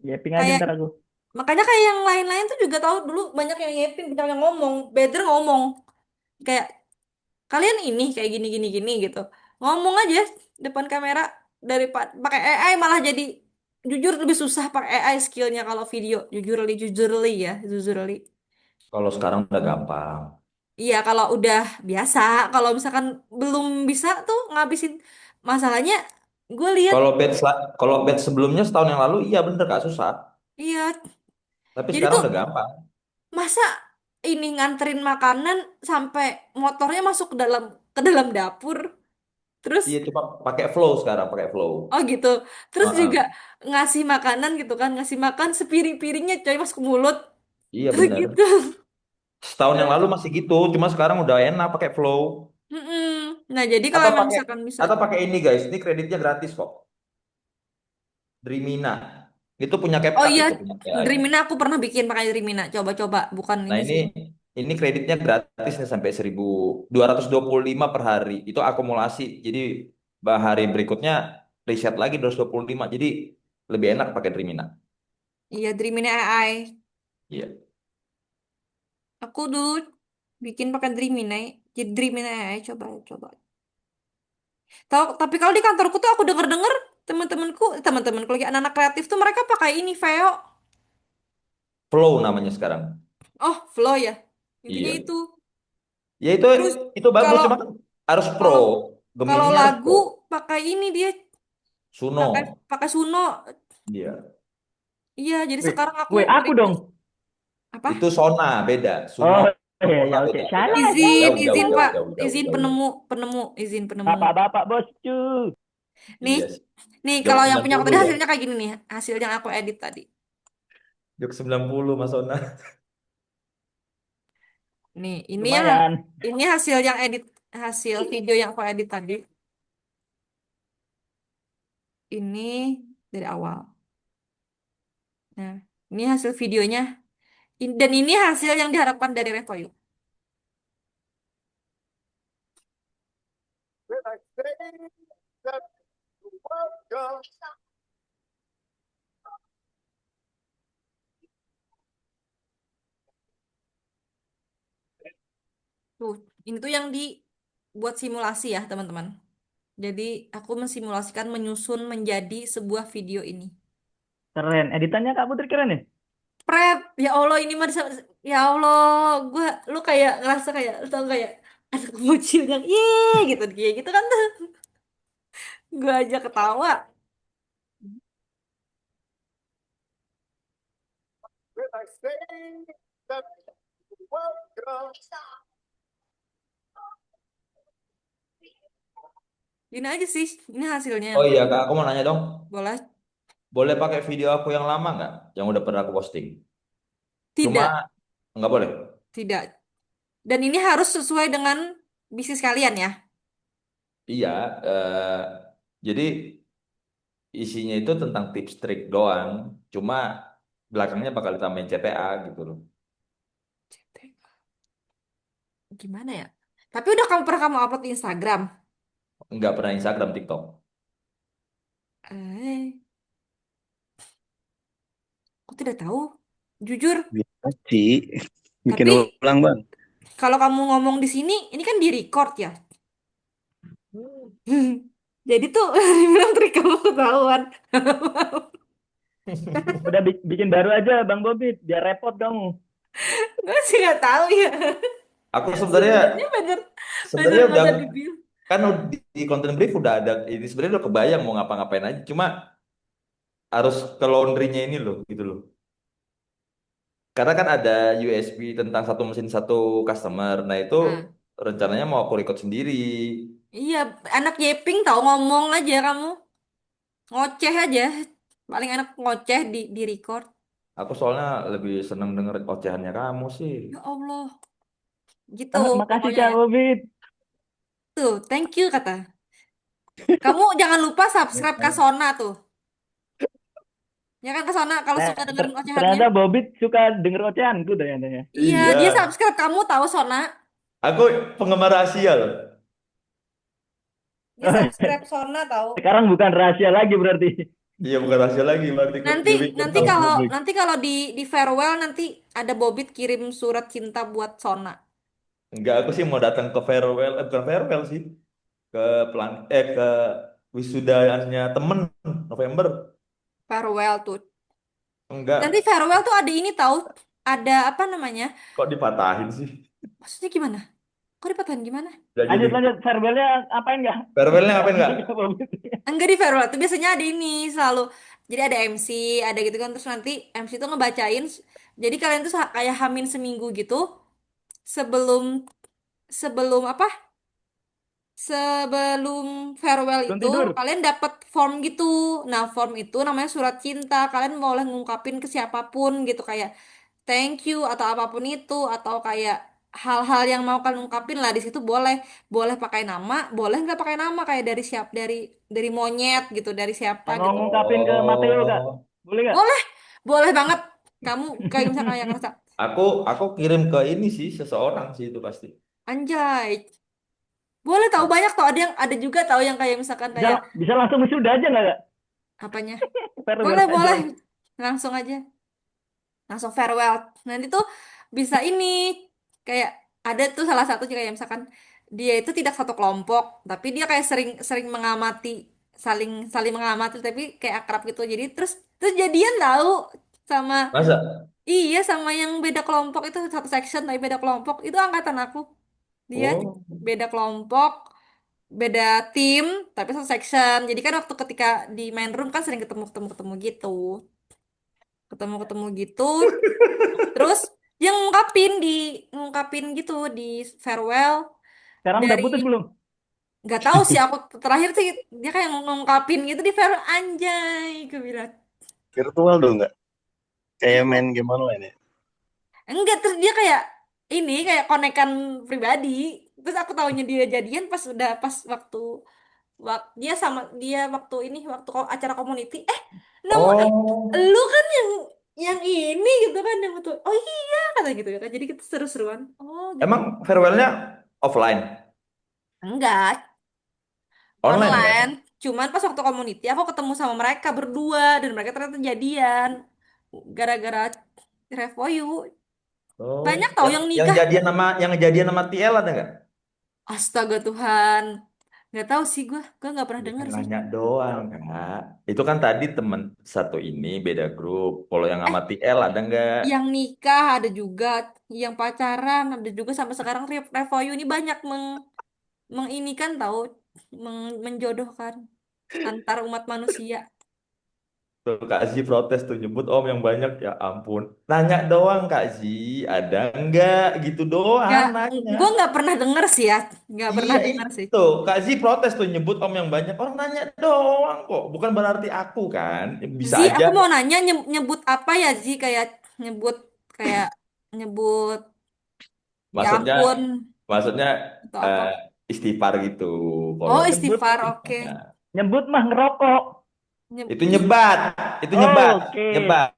Yaping aja Kayak ntar aku. makanya kayak yang lain-lain tuh juga tahu dulu banyak yang nyeping, banyak yang ngomong, better ngomong. Kayak kalian ini kayak gini gini gini gitu. Ngomong aja depan kamera daripada pakai AI malah jadi jujur lebih susah pakai AI skillnya kalau video jujurly ya jujurly. Kalau sekarang udah gampang. Iya kalau udah biasa kalau misalkan belum bisa tuh ngabisin masalahnya gue lihat Kalau batch sebelumnya setahun yang lalu, iya bener Kak, susah. iya Tapi jadi sekarang tuh udah gampang. masa ini nganterin makanan sampai motornya masuk ke dalam dapur terus Iya, cuma pakai flow sekarang, pakai flow. oh gitu. Terus juga Heeh. ngasih makanan gitu kan, ngasih makan sepiring-piringnya coy masuk ke mulut. Iya Terus bener. gitu. Setahun yang Terus, lalu masih gitu, cuma sekarang udah enak pakai flow. mm-mm. Nah, jadi kalau Atau emang pakai misalkan bisa. atau pakai ini guys, ini kreditnya gratis kok. Dreamina. Itu punya Oh CapCut iya, itu punya AI-nya. Dreamina aku pernah bikin pakai Dreamina. Coba-coba, bukan Nah, ini ini sih. ini kreditnya gratis nih sampai 1.225 per hari. Itu akumulasi. Jadi hari berikutnya riset lagi 225. Jadi lebih enak pakai Dreamina. Iya, Dreamina AI. Iya. Aku dulu bikin pakai Dreamina. Jadi Dreamina AI, coba, coba. Tahu, tapi kalau di kantorku tuh aku denger-denger teman-temanku lagi anak-anak kreatif tuh mereka pakai ini Veo. Flow namanya sekarang. Oh, Flow ya. Intinya Iya. itu. Ya Terus itu bagus kalau cuma kan harus pro. kalau kalau Gemini harus lagu pro. pakai ini dia pakai Suno. pakai Suno. Iya. Iya, jadi Wait, sekarang aku wait, aku dong. request Itu apa? Sona beda. Suno Oh, iya, Sona ya oke. beda beda. Salah, Izin, salah, Jauh jauh izin jauh Pak, jauh jauh izin jauh. penemu, penemu, izin penemu. Bapak-bapak bosku. Nih, Iya sih. nih Jok kalau yang punya aku 90 tadi ya. hasilnya kayak gini nih, hasil yang aku edit tadi. Jok 90 Mas Sona. Nih, Lumayan. ini hasil yang edit, hasil video yang aku edit tadi. Ini dari awal. Nah, ini hasil videonya. Dan ini hasil yang diharapkan dari Revoyu. Tuh, ini tuh yang dibuat simulasi ya, teman-teman. Jadi, aku mensimulasikan menyusun menjadi sebuah video ini. Keren. Editannya Kak Putri keren ya? Pret, ya Allah ini mah ya Allah, lu kayak ngerasa kayak, lu tau kayak ada bocil yang gitu, kayak gitu kan tuh. Gue aja ketawa. Ini aja sih, ini hasilnya. Oh iya Kak, aku mau nanya dong. Boleh? Boleh pakai video aku yang lama nggak? Yang udah pernah aku posting. Cuma Tidak, nggak boleh. tidak. Dan ini harus sesuai dengan bisnis kalian ya. Iya. Jadi isinya itu tentang tips trik doang. Cuma belakangnya bakal ditambahin CTA gitu loh. Gimana ya? Tapi udah kamu upload di Instagram. Nggak pernah Instagram, TikTok. Eh, aku tidak tahu. Jujur. Bisa sih. Bikin Tapi ulang, Bang. kalau kamu ngomong di sini, ini kan di record ya. Jadi tuh bilang trik kamu ketahuan. Udah bikin baru aja Bang Bobit, biar repot kamu. Gue sih nggak tahu ya. Aku sebenarnya Sebenarnya bener bener sebenarnya udah masa dibilang. kan di content brief udah ada ini sebenarnya udah kebayang mau ngapa-ngapain aja. Cuma harus ke laundry-nya ini loh gitu loh. Karena kan ada USB tentang satu mesin satu customer. Nah itu Nah, rencananya mau aku record sendiri. iya, anak Yeping tahu ngomong aja kamu. Ngoceh aja. Paling enak ngoceh di record. Aku soalnya lebih seneng denger ocehannya kamu sih. Ya Allah, gitu Makasih pokoknya Kak ya. Bobit. Tuh, thank you kata. Kamu jangan lupa subscribe ke Sona tuh. Ya kan ke Sona kalau suka dengerin ocehannya. Ternyata Bobit suka denger ocehanku ternyata ya. Iya, Iya, dia subscribe kamu tahu Sona. aku penggemar rahasia loh. Dia subscribe Sona tahu. Sekarang bukan rahasia lagi berarti. Iya bukan rahasia lagi, berarti Nanti dia pikir nanti tahu kalau publik. nanti kalau di farewell nanti ada Bobit kirim surat cinta buat Sona. Enggak, aku sih mau datang ke farewell, bukan farewell sih, ke ke wisudanya temen November. Farewell tuh. Nanti Enggak, farewell tuh ada ini tahu. Ada apa namanya? kok dipatahin sih? Maksudnya gimana? Kok dipatahin gimana? Enggak jadi. Lanjut, farewellnya apain nggak? Farewellnya ngapain Lanjut enggak? ke Bobit. Enggak di farewell tuh biasanya ada ini selalu. Jadi ada MC, ada gitu kan terus nanti MC tuh ngebacain. Jadi kalian tuh kayak hamin seminggu gitu sebelum sebelum apa? Sebelum farewell Belum itu tidur. kalian dapat form gitu. Nah, form itu namanya surat cinta. Kalian boleh ngungkapin ke siapapun gitu kayak thank you atau apapun itu atau kayak hal-hal yang mau kalian ungkapin lah di situ boleh boleh pakai nama, boleh nggak pakai nama kayak dari monyet gitu, dari siapa Yang mau gitu. ngungkapin ke Mateo Kak, Oh, boleh nggak? Boleh, boleh banget. Kamu kayak misalkan yang ngerasa aku kirim ke ini sih seseorang sih itu pasti. anjay. Boleh tahu banyak tau, ada juga tahu yang kayak misalkan Bisa kayak bisa langsung wisuda aja nggak Kak? apanya? Farewell Boleh, aja boleh. langsung. Langsung aja. Langsung farewell. Nanti tuh bisa ini kayak ada tuh salah satu kayak misalkan dia itu tidak satu kelompok, tapi dia kayak sering sering mengamati, saling saling mengamati tapi kayak akrab gitu. Jadi terus terus jadian tahu sama Masa? iya sama yang beda kelompok itu satu section tapi beda kelompok itu angkatan aku. Dia Oh, beda kelompok, beda tim, tapi satu section. Jadi kan waktu ketika di main room kan sering ketemu gitu. Ketemu-ketemu gitu. Terus yang ngungkapin gitu di farewell Sekarang udah dari putus belum? nggak tahu sih aku terakhir sih dia kayak ngungkapin gitu di farewell anjay gue bilang Virtual dong nggak? Kayak main game online ya? enggak, terus dia kayak ini kayak konekan pribadi, terus aku tahunya dia jadian pas udah pas dia waktu ini waktu acara community nemu oh, lu kan yang ini gitu kan yang betul, oh iya kata gitu ya kan, jadi kita seru-seruan oh gitu. emang farewellnya offline, Enggak, online kan? online. Cuman pas waktu community aku ketemu sama mereka berdua dan mereka ternyata jadian. Gara-gara Revoyu. Oh, Banyak tau yang yang nikah. jadian nama TL ada nggak? Astaga Tuhan. Nggak tahu sih gue. Gue nggak pernah Ya kan denger sih. nanya doang kak. Itu kan tadi temen satu ini beda grup. Kalau yang Eh, sama TL ada nggak? yang nikah ada juga. Yang pacaran ada juga sampai sekarang Revoyu ini banyak menginikan tahu. Menjodohkan antar umat manusia. Tuh Kak Zi protes tuh nyebut om yang banyak ya ampun. Nanya doang Kak Zi, ada nggak gitu doang Nggak, nanya. gue nggak pernah denger sih ya. Nggak pernah Iya denger sih. itu Kak Zi protes tuh nyebut om yang banyak. Orang nanya doang kok, bukan berarti aku kan. Bisa Zi, aja. aku mau nanya nyebut apa ya Zi? Nyebut kayak nyebut ya Maksudnya ampun maksudnya atau apa? eh, istighfar gitu. Kalau Oh nyebut istighfar, oke. gimana? Nyebut mah ngerokok. Itu nyebat, itu nyebat, Oke, nyebat.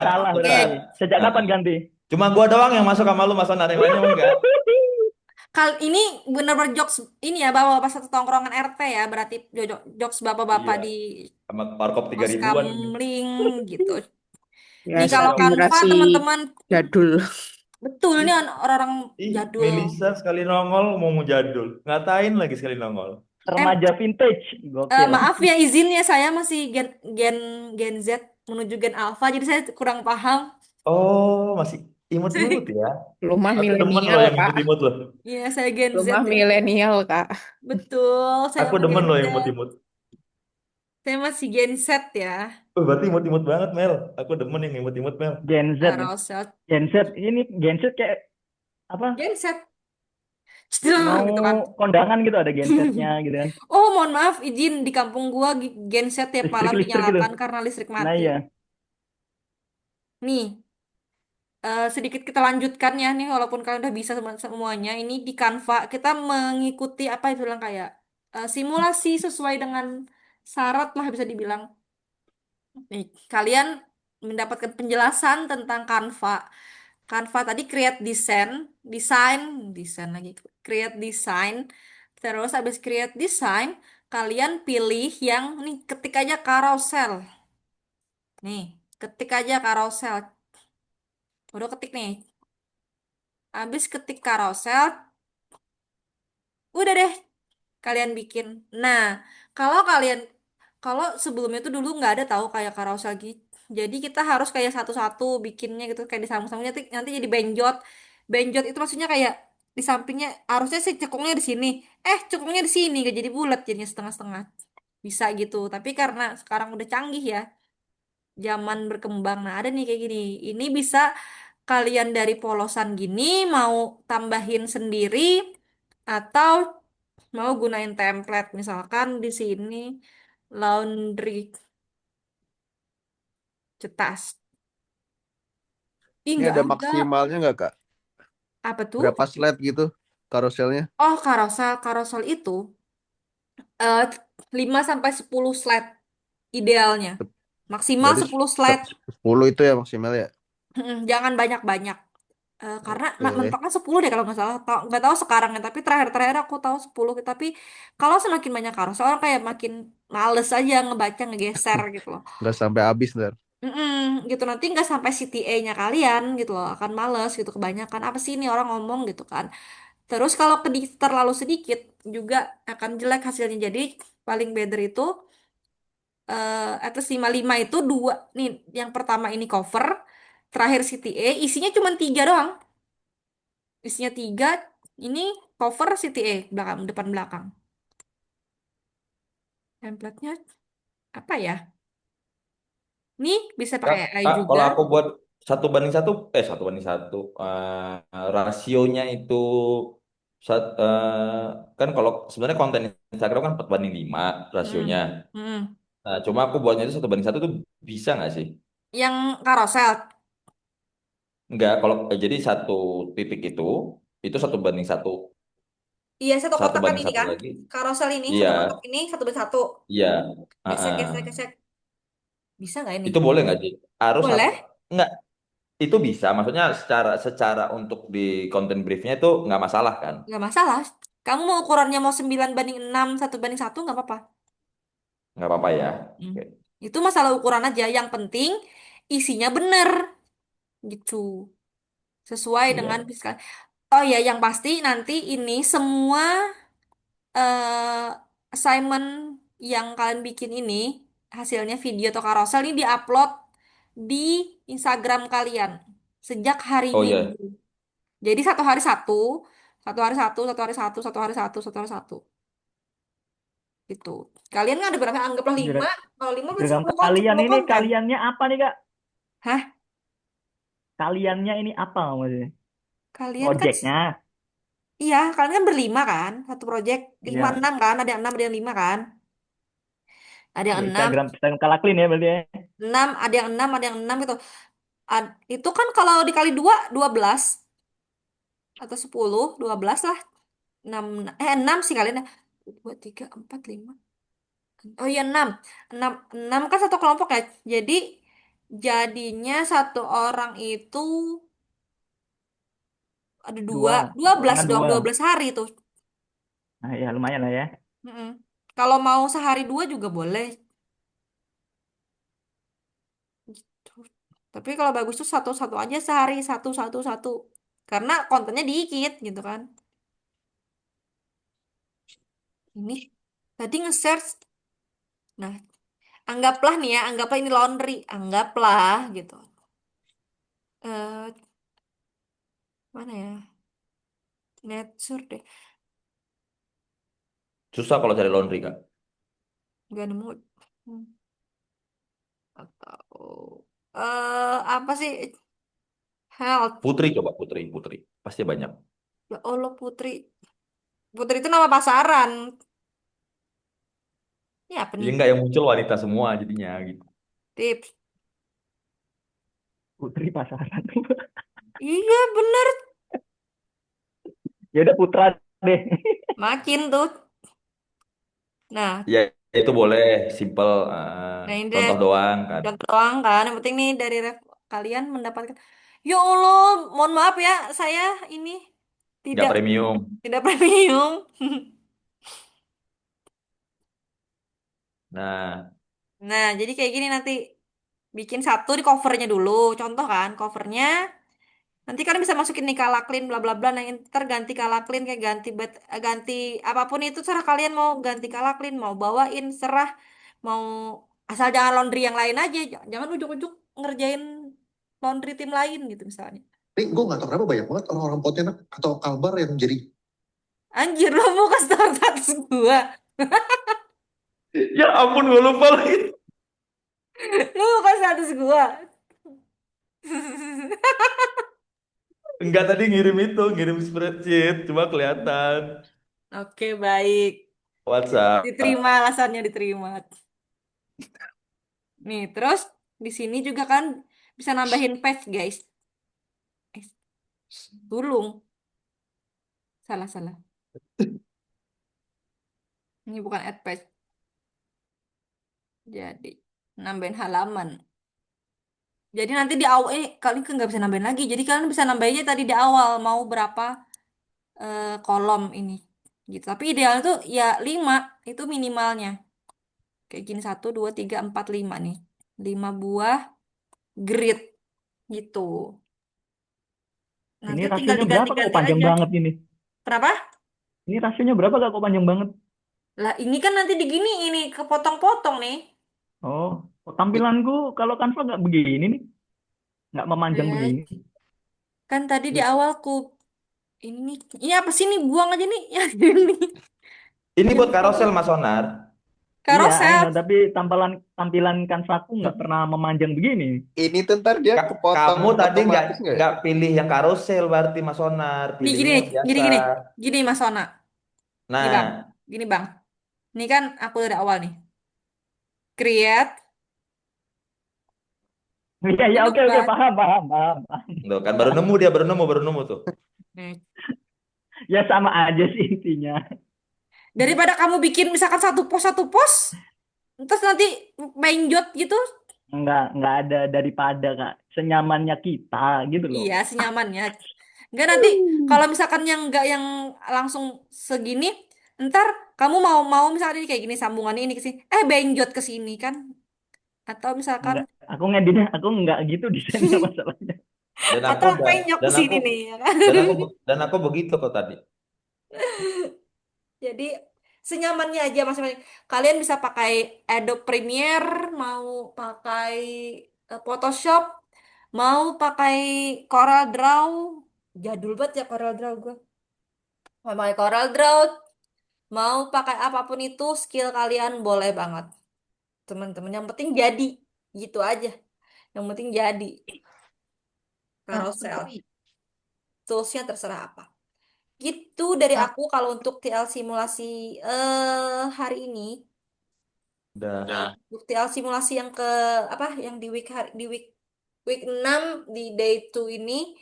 salah Oke. berarti. Sejak kapan Heeh. ganti? Cuma gua doang yang masuk sama lu, masa yang lainnya enggak. Ini bener-bener jokes ini ya bapak-bapak satu tongkrongan RT ya, berarti jokes bapak-bapak Iya, di sama Warkop tiga pos ribuan ini. kamling gitu. Ya, Nih kalau Kanva generasi teman-teman jadul. betul nih Ih, orang-orang ih, jadul. Melisa sekali nongol mau jadul. Ngatain lagi sekali nongol. Em, Remaja vintage. Gokil. maaf ya izinnya saya masih Gen Gen Z menuju Gen Alpha jadi saya kurang paham. Oh, masih imut-imut ya. Lu mah Aku demen loh milenial, yang Kak. imut-imut loh. Iya, saya Gen Lu Z mah ya. milenial, Kak. Betul, saya Aku mah demen Gen loh Z. yang imut-imut. Saya masih Gen Z ya. Oh, berarti imut-imut banget, Mel. Aku demen yang imut-imut, Mel. Gen Z ya. Carousel. Gen Z ini Gen Z kayak apa? Gen Z. Cedil, Mau gitu kan. kondangan gitu ada Gen Z-nya gitu kan. Oh, mohon maaf, izin di kampung gua Gen Z tiap malam Listrik-listrik gitu. dinyalakan karena listrik Nah mati. iya. Nih, sedikit kita lanjutkan ya nih, walaupun kalian udah bisa semuanya. Ini di Canva kita mengikuti apa itu bilang kayak simulasi sesuai dengan syarat lah bisa dibilang. Nih, kalian mendapatkan penjelasan tentang Canva. Canva tadi create design, desain, desain lagi. Create design. Terus habis create design, kalian pilih yang nih ketik aja carousel. Nih, ketik aja carousel. Udah ketik nih. Habis ketik carousel, udah deh kalian bikin. Nah, kalau kalian kalau sebelumnya tuh dulu nggak ada tahu kayak carousel gitu. Jadi kita harus kayak satu-satu bikinnya gitu kayak disambung-sambung nanti jadi benjot. Benjot itu maksudnya kayak di sampingnya harusnya sih cekungnya di sini. Cekungnya di sini gak jadi bulat jadinya setengah-setengah. Bisa gitu. Tapi karena sekarang udah canggih ya, zaman berkembang. Nah, ada nih kayak gini. Ini bisa kalian dari polosan gini mau tambahin sendiri atau mau gunain template misalkan di sini laundry cetas ih Ini nggak ada ada maksimalnya nggak, Kak? Apa tuh? Berapa slide gitu karuselnya? Oh, carousel. Carousel itu eh 5 sampai 10 slide idealnya. Maksimal Berarti 10 slide. 10 itu ya maksimal ya? Jangan banyak-banyak. Karena Oke. mentoknya 10 deh kalau nggak salah. Nggak tahu sekarang ya, tapi terakhir-terakhir aku tahu 10. Tapi kalau semakin banyak carousel, orang kayak makin males aja ngebaca, ngegeser gitu loh. Nggak sampai habis ntar. Gitu nanti nggak sampai CTA-nya kalian gitu loh, akan males gitu kebanyakan apa sih ini orang ngomong gitu kan. Terus kalau terlalu sedikit juga akan jelek hasilnya. Jadi paling better itu atas 55 itu dua nih. Yang pertama ini cover, terakhir CTA, isinya cuma tiga doang. Isinya tiga, ini cover CTA belakang depan belakang. Template-nya apa ya? Nih bisa pakai Kak, AI Kak, juga. kalau aku buat satu banding satu, rasionya itu kan kalau sebenarnya konten Instagram kan 4:5 rasionya. Mm. Mm. Nah, cuma aku buatnya itu 1:1 tuh bisa nggak sih? Yang carousel. Nggak, kalau jadi satu titik itu 1:1. Iya, satu Satu kotak kan banding ini satu kan. lagi. Carousel ini, Iya, satu kotak ini, satu bersatu. iya. Gesek, Heeh. gesek, gesek. Bisa nggak ini? Itu boleh nggak sih? Harus satu, Boleh, nggak? Itu bisa. Maksudnya secara untuk di konten briefnya itu nggak masalah kan? nggak masalah. Kamu mau ukurannya mau 9:6, 1:1, nggak apa-apa. Nggak apa-apa ya. Hmm. Oke. Itu masalah ukuran aja. Yang penting isinya bener gitu. Sesuai dengan Iya. fiskal. Oh ya, yang pasti nanti ini semua assignment yang kalian bikin ini, hasilnya video atau carousel ini diupload di Instagram kalian sejak hari Oh iya. Minggu. Jadi satu hari satu, satu hari satu, satu hari satu, satu hari satu, satu hari satu. Gitu. Kalian kan ada berapa? Anggaplah lima. Kalau lima berarti Instagram 10 konten. kalian 10 ini konten. kaliannya apa nih Kak? Hah? Kaliannya ini apa maksudnya? Kalian kan, Projectnya? iya, kalian kan berlima kan? Satu project. Lima, Ya, enam kan? Ada yang enam, ada yang lima kan? Ada yang ya enam, Instagram Kalaklin ya berarti ya. enam, ada yang enam, ada yang enam gitu. Itu kan kalau dikali dua, 12. Atau 10, 12 lah. Enam, enam sih kalian. Dua, tiga, empat, lima. Oh iya, enam. Enam, enam kan satu kelompok ya. Jadi, jadinya satu orang itu ada dua, Dua, dua satu belas orang dong, dua. 12 hari tuh. Nah ya lumayan lah ya. Mm-mm. Kalau mau sehari dua juga boleh. Gitu. Tapi kalau bagus tuh satu-satu aja sehari, satu, satu, satu. Karena kontennya dikit gitu kan. Ini tadi nge-search. Nah, anggaplah nih ya, anggaplah ini laundry. Anggaplah gitu. eh Mana ya? Nature deh. Susah kalau cari laundry, Kak. Gak nemu. Hmm. Atau apa sih? Health. Putri coba, Putri, Putri. Pasti banyak. Ya Allah, Putri. Putri itu nama pasaran. Ini apa Ya nih? enggak, yang muncul wanita semua jadinya gitu. Tips. Putri pasaran. Iya bener. Ya udah Putra deh. Makin tuh. Nah, Ya itu boleh, simple, nah ini deh. contoh doang kan. Contoh doang kan. Yang penting nih dari kalian mendapatkan. Ya Allah, mohon maaf ya. Saya ini Nggak tidak premium. tidak premium. Nah, Nah, jadi kayak gini nanti. Bikin satu di covernya dulu. Contoh kan, covernya. Nanti kalian bisa masukin nih kalaklin bla bla bla. Nah, ntar ganti kalaklin kayak ganti apapun itu serah kalian mau ganti kalaklin, mau bawain serah, mau asal jangan laundry yang lain aja. Jangan ujuk-ujuk ngerjain laundry tim lain gitu misalnya. Ini gue gak tau kenapa banyak banget orang-orang Pontianak atau Kalbar yang jadi Anjir lo mau kasih tahu status gua. ya ampun gue lupa lagi. Lu mau kasih status gua. Enggak, tadi ngirim spreadsheet, cuma kelihatan Oke, baik. WhatsApp. Diterima alasannya diterima. Nih, terus di sini juga kan bisa nambahin page, guys. Eh, tulung. Salah, salah. Ini bukan add page. Jadi, nambahin halaman. Jadi nanti di awal ini kalian kan nggak bisa nambahin lagi. Jadi kalian bisa nambahinnya tadi di awal mau berapa kolom ini. Gitu. Tapi idealnya tuh ya 5 itu minimalnya. Kayak gini 1, 2, 3, 4, 5 nih. 5 buah grid gitu. Ini Nanti tinggal rasionya berapa kok diganti-ganti panjang aja. banget ini? Kenapa? Ini rasionya berapa kok panjang banget? Lah ini kan nanti digini ini kepotong-potong nih. Oh, tampilanku kalau Canva nggak begini nih, nggak memanjang Eh, begini. kan tadi di awalku ini apa sih nih buang aja nih yang ini. Ini Yang buat karosel Mas Onar. Iya, I Karosel. know, tapi tampilan Canvaku nggak pernah memanjang begini. Ini tuh ntar dia kepotong Kamu tadi nggak otomatis nggak ya? nggak pilih yang karosel berarti Mas Onar, Nih gini pilihnya nih, yang gini biasa. gini. Gini Mas Sona. Nih Bang. Nah, Gini Bang. Ini kan aku dari awal nih. Create. Iya, iya, Hidup oke, oke, kan? paham, paham, paham. loh kan baru nemu dia, baru nemu tuh. Nih. Ya sama aja sih intinya. Daripada kamu bikin misalkan satu pos, terus nanti menjot gitu. Nggak ada daripada Kak, senyamannya kita gitu loh. Iya, senyamannya. Enggak nanti kalau misalkan yang enggak yang langsung segini, ntar kamu mau mau misalkan ini kayak gini sambungannya ini ke sini, benjot ke sini kan? Atau misalkan Nggak, aku ngeditnya, aku nggak gitu desainnya masalahnya. Dan aku atau udah penyok ke dan sini aku nih ya kan? dan aku begitu kok tadi. Jadi senyamannya aja masing-masing. Kalian bisa pakai Adobe Premiere, mau pakai Photoshop, mau pakai Corel Draw. Jadul banget ya Corel Draw gue. Mau pakai Corel Draw, mau pakai apapun itu, skill kalian boleh banget. Teman-teman, yang penting jadi. Gitu aja. Yang penting jadi. Carousel. Toolsnya terserah apa. Gitu dari aku kalau untuk TL simulasi hari ini. Udah. TL simulasi yang ke apa yang di week 6 di day 2 ini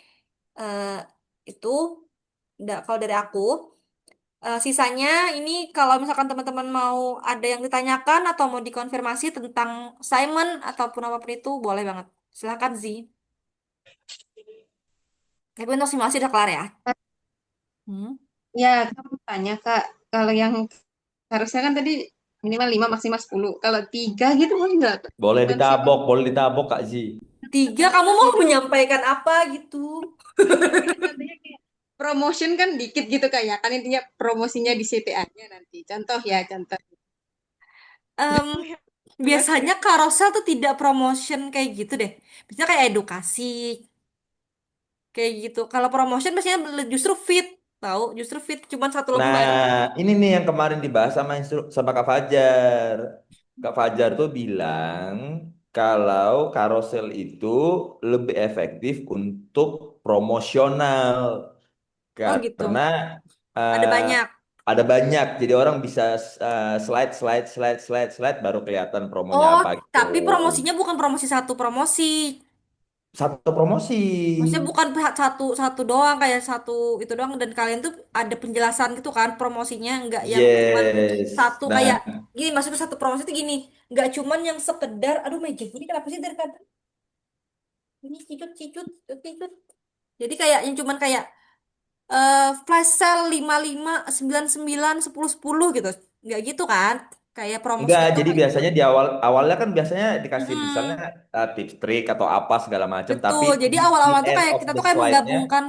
eh itu kalau dari aku. Sisanya ini kalau misalkan teman-teman mau ada yang ditanyakan atau mau dikonfirmasi tentang Simon ataupun apapun itu boleh banget. Silakan Zi. Tapi untuk simulasi udah kelar ya. Hmm. Ya, aku tanya Kak, kalau yang harusnya kan tadi minimal 5 maksimal 10. Kalau 3 gitu boleh nggak? Gimana sih? Boleh ditabok Kak Zi. 3 kamu mau menyampaikan apa gitu? Nantinya kayak promotion kan dikit gitu Kak ya, kan intinya promosinya di CTA-nya nanti. Contoh ya, contoh. Em, biasanya carousel tuh tidak promotion kayak gitu deh. Biasanya kayak edukasi kayak gitu. Kalau promotion biasanya justru fit, tahu? Justru fit cuman satu lembar. Nah, ini nih yang kemarin dibahas sama Kak Fajar. Kak Fajar tuh bilang kalau karosel itu lebih efektif untuk promosional Oh gitu. karena Ada eh, banyak. ada banyak. Jadi orang bisa slide baru kelihatan promonya Oh, apa gitu. tapi promosinya bukan promosi satu promosi. Satu promosi. Maksudnya bukan satu satu doang kayak satu itu doang dan kalian tuh ada penjelasan gitu kan promosinya nggak yang cuman Yes. satu kayak Nah, gini maksudnya satu promosi itu gini nggak cuman yang sekedar aduh meja ini kenapa sih dari tadi ini cicut cicut cicut cicut jadi kayak yang cuman kayak flash sale 55 99 10 10 gitu nggak gitu kan kayak promosi enggak, itu jadi kayak biasanya di awalnya kan biasanya dikasih misalnya mm-mm. tips trik atau apa segala macam, tapi Betul jadi di awal-awal tuh end kayak of kita the tuh kayak slide-nya, menggabungkan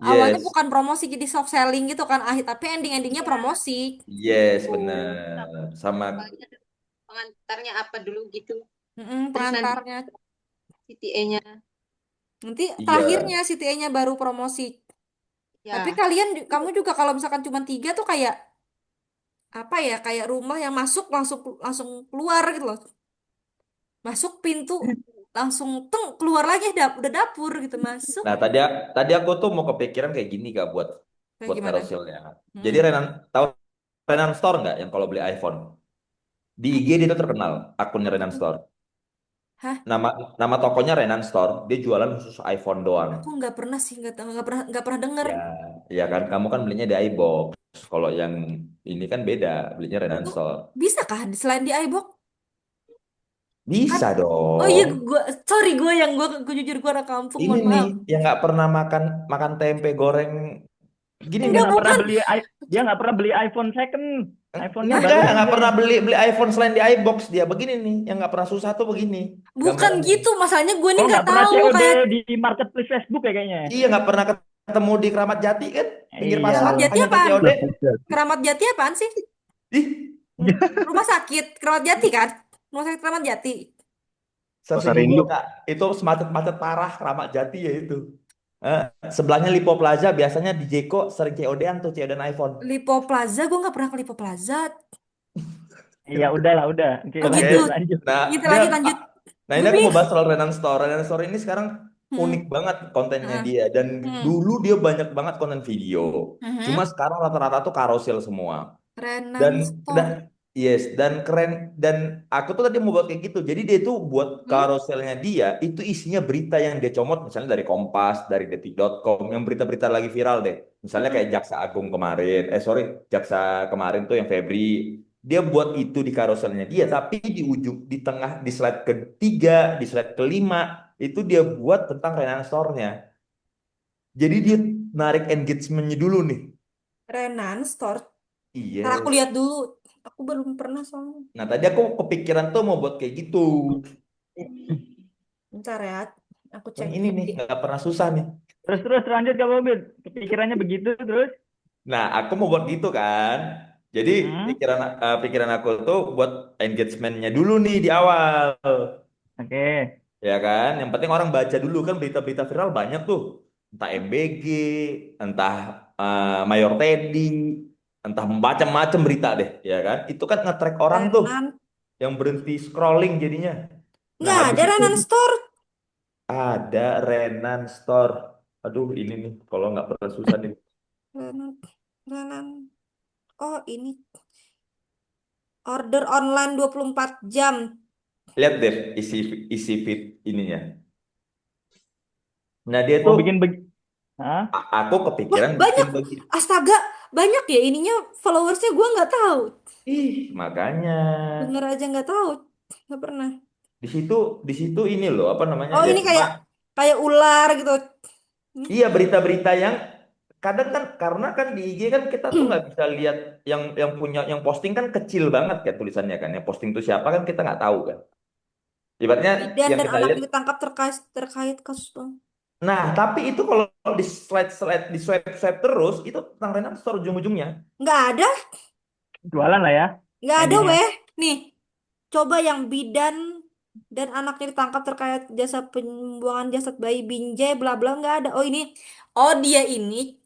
awalnya yes, bukan promosi jadi soft selling gitu kan tapi endingnya Ya, promosi yes tak benar, sama paling ada pengantarnya apa dulu gitu. Terus nanti pengantarnya CTA-nya. nanti terakhirnya iya, CTA-nya baru promosi tapi Ya, kamu juga kalau misalkan cuma 3 tuh kayak apa ya kayak rumah yang masuk langsung langsung keluar gitu loh masuk pintu langsung teng keluar lagi udah dapur gitu masuk nah tadi aku tuh mau kepikiran kayak gini kak buat kayak buat gimana. carouselnya. Jadi Mm-mm. Tahu Renan Store nggak yang kalau beli iPhone di IG dia tuh terkenal akunnya Renan Store, Hah, nama nama tokonya Renan Store, dia jualan khusus iPhone doang. aku nggak pernah sih nggak pernah dengar. Ya, Ya kan, kamu kan belinya di iBox. Kalau yang ini kan beda, belinya Renan Tuh, Store. bisa kah selain di iBox? Kan, Bisa oh iya, dong. sorry gue jujur gue anak kampung, Ini mohon nih maaf. yang nggak pernah makan makan tempe goreng gini Dia nih. Enggak, nggak pernah bukan. beli dia nggak pernah beli iPhone second. iPhone-nya baru Nggak aja. pernah beli beli iPhone selain di iBox dia begini nih. Yang nggak pernah susah tuh begini Bukan gambarannya. gitu, masalahnya gue nih Oh, nggak nggak pernah tahu COD kayak di marketplace Facebook ya kayaknya. Iya, nggak pernah ketemu di Keramat Jati kan, pinggir Iya. pasar Keramat Jati hanya tuh apaan? COD. Keramat Jati apaan sih? Ih, Rumah sakit Keramat Jati kan? Rumah sakit Keramat Jati. Pasar searching Rindu. Google Kak, itu macet-macet parah Keramat Jati ya itu. Sebelahnya Lipo Plaza biasanya di Jeko sering COD-an tuh, COD-an iPhone. Lipo Plaza, gue nggak pernah ke Lipo Plaza. Iya, udahlah, udah. Oke, Oh Oke, gitu. lanjut, lanjut. nah Gitu dia, lanjut lanjut. nah ini Gue aku bingung. mau bahas soal Renan Store. Renan Store ini sekarang unik Hmm. banget kontennya Heeh. dia, dan Hmm. dulu dia banyak banget konten video. Cuma Mhm. sekarang rata-rata tuh karosel semua. Dan Renan dan Store. yes, dan keren, dan aku tuh tadi mau buat kayak gitu. Jadi dia tuh buat Hmm? karuselnya dia itu isinya berita yang dia comot misalnya dari Kompas, dari detik.com, yang berita-berita lagi viral deh. Misalnya Hmm. kayak Jaksa Agung kemarin, sorry, Jaksa kemarin tuh yang Febri. Dia buat itu di karuselnya dia, tapi di ujung, di tengah, di slide ketiga, di slide kelima, itu dia buat tentang Renan Store-nya. Jadi dia narik engagementnya dulu nih. Renan Store. Ntar aku Yes. lihat dulu. Aku belum pernah soalnya. Nah, tadi aku kepikiran tuh mau buat kayak gitu. Bentar ya. Aku Yang cek ini nih, IG. nggak pernah susah nih. Terus lanjut Kak Bobit. Kepikirannya begitu terus. Nah, aku mau buat gitu kan. Jadi Hmm. pikiran aku tuh buat engagementnya dulu nih di awal, Oke. ya kan. Yang penting orang baca dulu kan, berita-berita viral banyak tuh, entah MBG, entah Mayor Teddy, entah macam-macam berita deh, ya kan. Itu kan nge-track orang tuh, Renan. yang berhenti scrolling jadinya. Nah, Nggak habis ada itu Renan Store. ada Renan Store. Aduh, ini nih kalau nggak pernah susah nih. Renan. Renan. Oh ini. Order online 24 jam. Lihat deh isi isi feed ininya. Nah, dia Mau tuh bikin Hah? aku Wah kepikiran bikin banyak. begitu. Astaga. Banyak ya ininya. Followersnya gue nggak tahu. Ih, makanya Denger aja nggak tahu. Nggak pernah. di situ ini loh apa namanya Oh ya, ini cuma kayak kayak ular gitu. Hmm? iya berita-berita yang kadang kan, karena kan di IG kan kita tuh nggak bisa lihat yang punya yang posting kan kecil banget kan tulisannya kan, yang posting tuh siapa kan kita nggak tahu kan. Ibaratnya Bidan yang dan kita lihat. anaknya ditangkap terkait kasus bang. Nah, tapi itu kalau di slide di swipe terus itu tentang Renan Store ujung-ujungnya. Nggak ada. Jualan lah ya Nggak ada endingnya. weh. Nih. Coba yang bidan dan anaknya ditangkap terkait jasa pembuangan jasad bayi Binjai bla bla nggak ada. Oh ini. Oh dia ini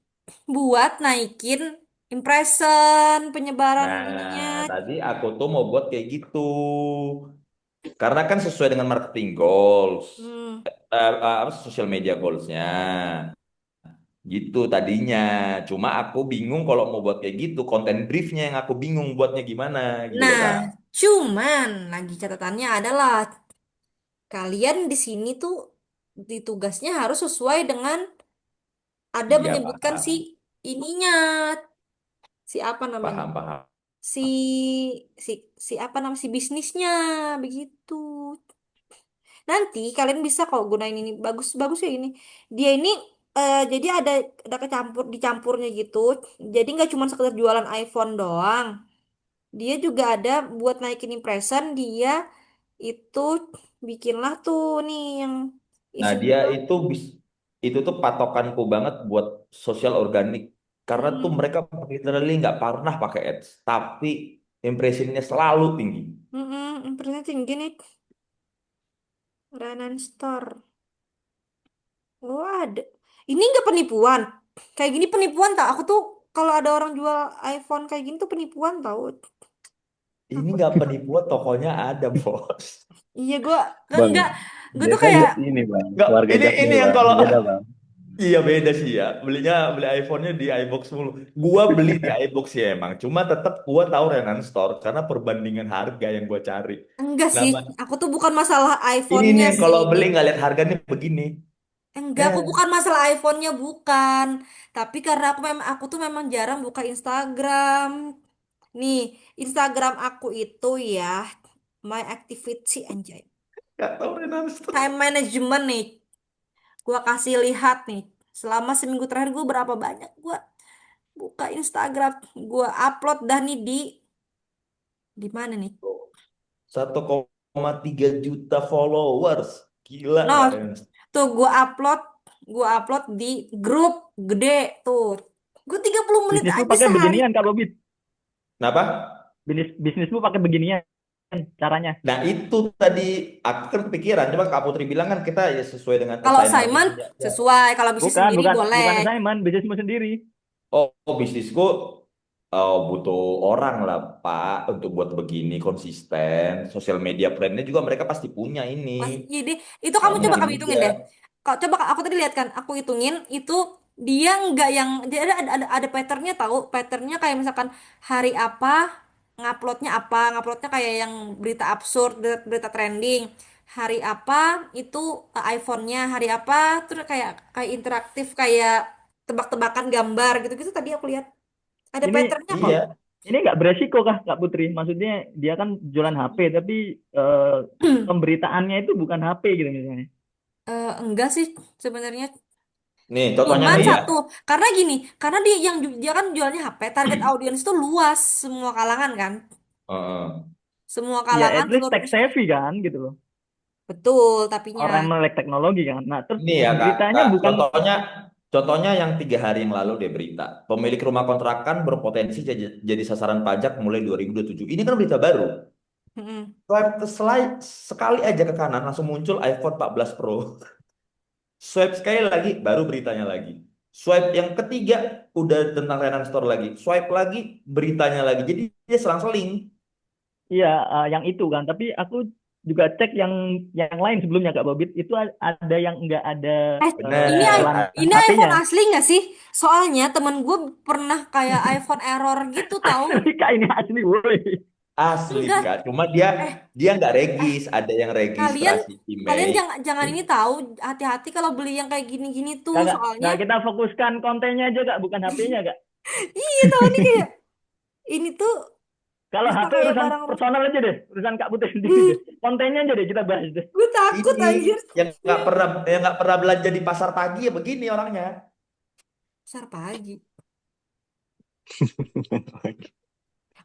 buat naikin impression penyebaran Nah, ininya. tadi aku tuh mau buat kayak gitu. Karena kan sesuai dengan marketing goals, Hmm. apa social media goalsnya, gitu tadinya. Cuma aku bingung kalau mau buat kayak gitu, konten briefnya yang aku bingung buatnya gimana, gitu loh Nah, Kak. cuman lagi catatannya adalah kalian di sini tuh di tugasnya harus sesuai dengan ada Iya menyebutkan si paham, ininya, si apa namanya? paham, paham. Si si si apa namanya si bisnisnya begitu. Nanti kalian bisa kok gunain ini bagus bagus ya ini. Dia ini jadi ada dicampurnya gitu. Jadi nggak cuma sekedar jualan iPhone doang. Dia juga ada buat naikin impression. Dia itu bikinlah tuh nih yang Nah, isinya dia tuh. itu tuh patokanku banget buat sosial organik. Karena tuh Mm-mm. mereka literally nggak pernah pakai ads, tapi impressionnya selalu tinggi. Impressionnya tinggi nih. Renan Store. Oh ada. Ini nggak penipuan. Kayak gini penipuan tak? Aku tuh kalau ada orang jual iPhone kayak gini tuh penipuan tau. Ini Takut. nggak penipuan, tokonya ada, bos. Iya gue Bang, enggak. Gue dia tuh kan kayak ini bang, Nggak, warga ini Jakni ini yang bang, kalau beda bang. iya beda sih ya. Beli iPhone-nya di iBox mulu. Gua beli di iBox ya emang. Cuma tetap gua tahu Renan Store karena perbandingan harga yang gua cari. enggak sih. Nama Aku tuh bukan masalah ini nih iPhone-nya yang sih. kalau beli nggak lihat harganya begini. Enggak, aku Eh, bukan masalah iPhone-nya bukan. Tapi karena aku tuh memang jarang buka Instagram. Nih, Instagram aku itu ya, my activity anjay. nggak tahu Renanster. Time management nih. Gua kasih lihat nih. Selama seminggu terakhir gue berapa banyak gua buka Instagram. Gua upload dah nih di mana nih? 1,3 juta followers. Gila No, nggak Renanster? tuh gua upload di grup gede tuh. Gue 30 menit Bisnismu aja pakai sehari. beginian Kak Bobit. Kenapa? Bisnismu pakai beginian caranya. Nah itu tadi aku kan kepikiran, coba Kak Putri bilang kan kita ya sesuai dengan Kalau assignment Simon ini aja. sesuai, kalau bisnis Bukan, sendiri bukan, bukan boleh. assignment, bisnismu sendiri. Oh, bisnisku butuh orang lah Pak untuk buat begini konsisten. Sosial media plan-nya juga mereka pasti punya ini. Jadi itu Nggak coba mungkin kamu hitungin aja. deh. Kau coba aku tadi lihat kan, aku hitungin itu dia nggak yang dia ada patternnya tahu patternnya kayak misalkan hari apa nguploadnya kayak yang berita absurd berita trending hari apa itu iPhone-nya hari apa terus kayak kayak interaktif kayak tebak-tebakan gambar gitu-gitu tadi aku lihat ada Ini patternnya kok. Iya. ini nggak beresiko kah Kak Putri? Maksudnya dia kan jualan HP, tapi eh, pemberitaannya itu bukan HP gitu misalnya. Enggak sih sebenarnya. Nih, contohnya Cuman nih ya. satu, karena gini, karena dia kan jualnya HP, target audiens itu luas semua kalangan kan, Heeh. semua Ya kalangan at least seluruh tech savvy kan gitu loh. betul, tapinya. Orang yang melek teknologi kan. Nah, terus Ini ya Kak, beritanya Kak, bukan contohnya yang 3 hari yang lalu deh berita. Pemilik rumah kontrakan berpotensi jadi sasaran pajak mulai 2027. Ini kan berita baru. Mm-mm. Swipe ke slide sekali aja ke kanan langsung muncul iPhone 14 Pro. Swipe sekali lagi baru beritanya lagi. Swipe yang ketiga udah tentang Renan Store lagi. Swipe lagi beritanya lagi. Jadi dia selang-seling. iya yang itu kan. Tapi aku juga cek yang lain sebelumnya Kak Bobit itu ada yang nggak ada Eh, ini Bener. iklan ini HP-nya. iPhone asli nggak sih? Soalnya temen gue pernah kayak iPhone error gitu tahu. Kak ini asli woi. Asli Enggak, Kak. Cuma dia eh dia nggak eh regis. Ada yang kalian registrasi kalian email. jangan jangan ini tahu hati-hati kalau beli yang kayak gini-gini tuh soalnya Nggak kita fokuskan kontennya aja Kak, bukan HP-nya Kak. iya tahu nih kayak ini tuh Kalau bisa HP kayak urusan barang personal aja deh, urusan Kak Putri sendiri deh. Kontennya aja deh kita bahas deh. gue takut Ini anjir. yang nggak pernah belanja di pasar pagi ya begini orangnya. Besar pagi.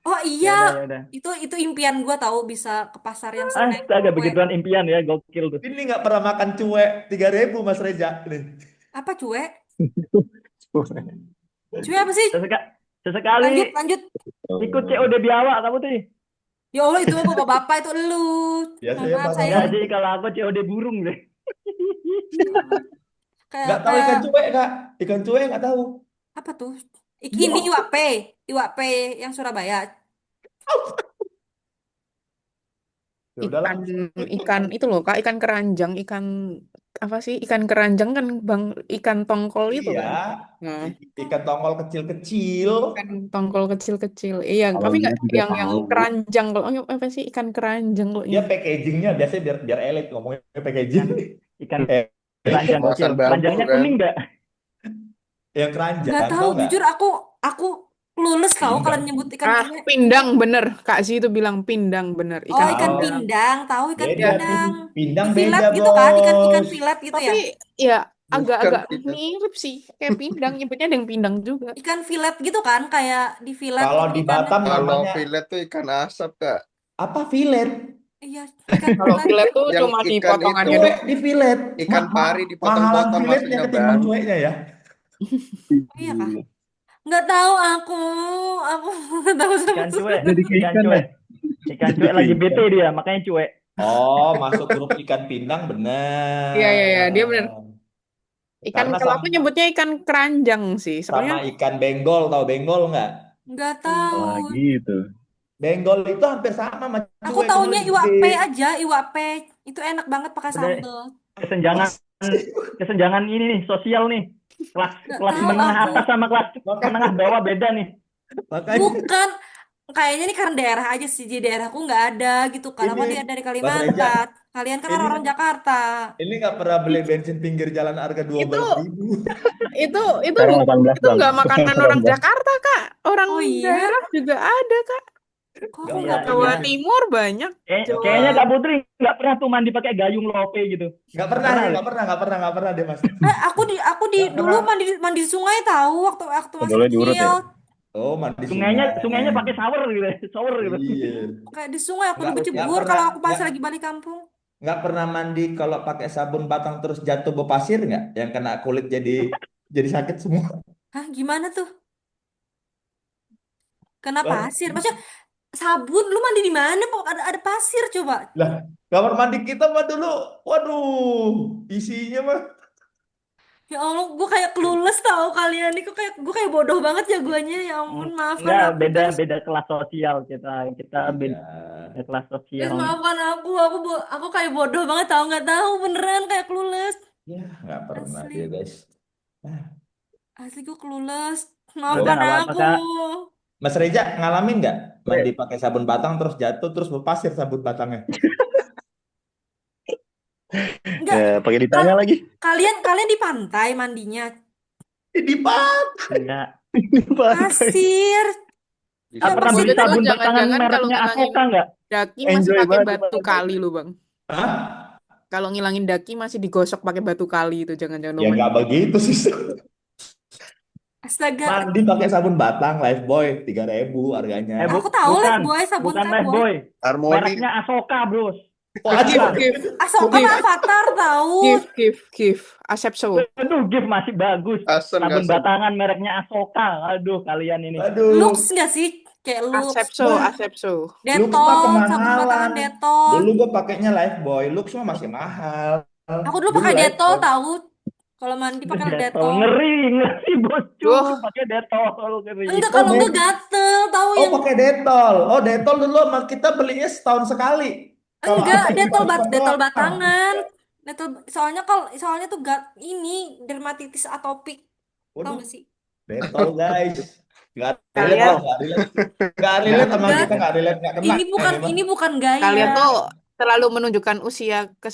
Oh iya, Ya udah, ya udah. itu impian gue tahu bisa ke pasar yang Senen Astaga, Kue. begituan impian ya, gokil tuh. Ini nggak pernah makan cuek 3.000 Mas Reza. Nih. Apa cuek? Cuek apa sih? Sesekali Lanjut. ikut COD biawak Kak Putri. Ya Allah itu mah bapak-bapak itu elu. Biasanya Maaf Mas saya Enggak sih, kalau aku COD burung deh. kayak nggak tahu kayak ikan cuek Kak. Ikan cuek nggak tahu. apa tuh? Ini Iya. Iwak P yang Surabaya. Ya udahlah. Ikan itu loh Kak, ikan keranjang, ikan apa sih? Ikan keranjang kan Bang, ikan tongkol itu Iya. kan. Nah, Ikan tongkol kecil-kecil. ikan tongkol kecil-kecil. Iya, Kalau tapi nggak lihat juga yang tahu. keranjang kalau apa sih ikan keranjang kok Dia packagingnya biasanya biar elit ngomongnya packaging. Ikan Eh, keranjang Makan gokil. bambu Keranjangnya kan. kuning nggak? yang Nggak keranjang tahu, tau nggak? jujur aku lulus tahu Pindang. kalian nyebut ikan Ah, cuek. pindang bener. Kak Si itu bilang pindang bener, Oh, ikan ikan Tahu. pindang. pindang, tahu ikan Beda pindang. pindang Di beda fillet gitu kan, ikan bos. fillet gitu Tapi ya. ya Bukan agak-agak kita. mirip sih kayak pindang, nyebutnya ada yang pindang juga. Ikan fillet gitu kan, kayak di fillet Kalau gitu di ikannya. Batam Kalau namanya fillet tuh ikan asap, Kak. apa filet? Iya, ikan Kalau fillet. fillet tuh Yang cuma ikan dipotong itu, aja. Cuek di filet. ikan pari Mahalan dipotong-potong filetnya maksudnya, ketimbang Bang. cueknya ya. Oh iya kah? Nggak tahu aku nggak tahu sama Ikan sekali. cuek, Jadi kayak ikan ikan cuek. Ikan cuek lagi ikan. bete dia, makanya cuek. Oh, masuk grup ikan pindang bener. Iya iya iya, dia bener. Ikan Karena kalau aku sama nyebutnya ikan keranjang sih. Soalnya ikan benggol, tahu benggol nggak? Nggak tahu. Wah, gitu. Benggol itu hampir sama sama Aku cuek, cuma taunya lebih iwak gede. P aja, iwak P. Itu enak banget pakai Udah sambal. kesenjangan kesenjangan ini nih, sosial nih. Kelas Nggak kelas tahu menengah aku. atas sama kelas menengah bawah beda nih. Makanya Bukan. Kayaknya ini karena daerah aja sih. Di daerahku nggak ada gitu kan. Apa ini dia dari Mas Reza, Kalimantan? Kalian kan Ini orang-orang Jakarta. ini nggak pernah beli bensin pinggir jalan harga Itu 12.000. itu Sekarang 18 itu bang. nggak makanan orang 18. Jakarta, Kak. Orang Oh iya? daerah juga ada, Kak. Kok Nggak aku Iya, nggak pernah. Jawa iya. Timur banyak. Jawa. Kayaknya Kak Putri nggak pernah tuh mandi pakai gayung lope gitu. Nggak pernah Pernah ya, deh. nggak pernah deh Mas. Aku di Nggak dulu pernah. mandi di sungai tahu waktu masih Boleh diurut kecil. ya? Oh, mandi Sungainya sungai. pakai shower gitu, shower gitu. Iya. Kayak di sungai aku Nggak dulu nggak cebur pernah kalau aku pas nggak lagi balik kampung. nggak pernah mandi kalau pakai sabun batang terus jatuh bepasir nggak? Yang kena kulit jadi sakit semua. Hah, gimana tuh? Kena Wah, pasir. Maksudnya sabun lu mandi di mana? Kok ada pasir coba? lah, kamar mandi kita mah dulu, waduh, isinya mah. Ya Allah, gue kayak clueless tau kalian nih. Gue kayak bodoh banget ya guanya. Ya ampun, maafkan Enggak, aku beda guys. beda kelas sosial kita. Kita beda Iya. kelas Guys, sosial. maafkan aku. Aku kayak bodoh banget tau, nggak tahu beneran kayak clueless. Ya, nggak pernah Asli, dia guys. asli gue clueless. Udah Maafkan nggak apa-apa aku. Kak. Mas Reza ngalamin nggak mandi pakai sabun batang terus jatuh terus berpasir sabun batangnya? Enggak, Pakai ditanya lagi. kalian di pantai mandinya. Di pantai. Enggak. Pasir. Kak pernah pasir beli itu sabun batangan jangan-jangan kalau mereknya ngilangin Asoka nggak? daki masih Enjoy pakai banget batu Bang. kali lu, Bang. Hah? Kalau ngilangin daki masih digosok pakai batu kali itu, jangan-jangan lu Ya mandi. nggak begitu sih. Astaga. Mandi pakai sabun batang Lifebuoy 3.000 harganya. Aku tahu bukan, Lifebuoy, sabun bukan Lifebuoy. Lifebuoy. Harmoni. Mereknya Asoka, Bros. Oh, Give, aja. give, Asoka mah Avatar tahu. give. Asepso. Aduh, gift masih bagus. Asem Sabun asem. batangan mereknya Asoka. Aduh, kalian ini. Aduh. Lux nggak sih? Kayak Lux. Asepso. Lux mah Detol, sabun kemahalan. batangan Detol. Dulu gue pakainya Lifebuoy, Lux mah masih mahal. Aku dulu pakai Detol Lifebuoy. tahu. Kalau mandi pakai Detol. Detol. Ngeri bocil. Wah. Pakai Detol. Ngeri. Enggak, kalau enggak gatel, tahu Oh, yang pakai Detol. Oh, Detol dulu sama kita belinya setahun sekali. Kalau enggak, aku Detol cuma Detol doang. batangan. Detol soalnya tuh ini dermatitis atopik. Tahu Waduh, nggak sih? Detol guys. Nggak relate Kalian- loh, nggak relate. Nggak relate sama Enggak. kita, nggak relate, nggak kena. Ini bukan gaya. Kalian tuh terlalu menunjukkan usia ke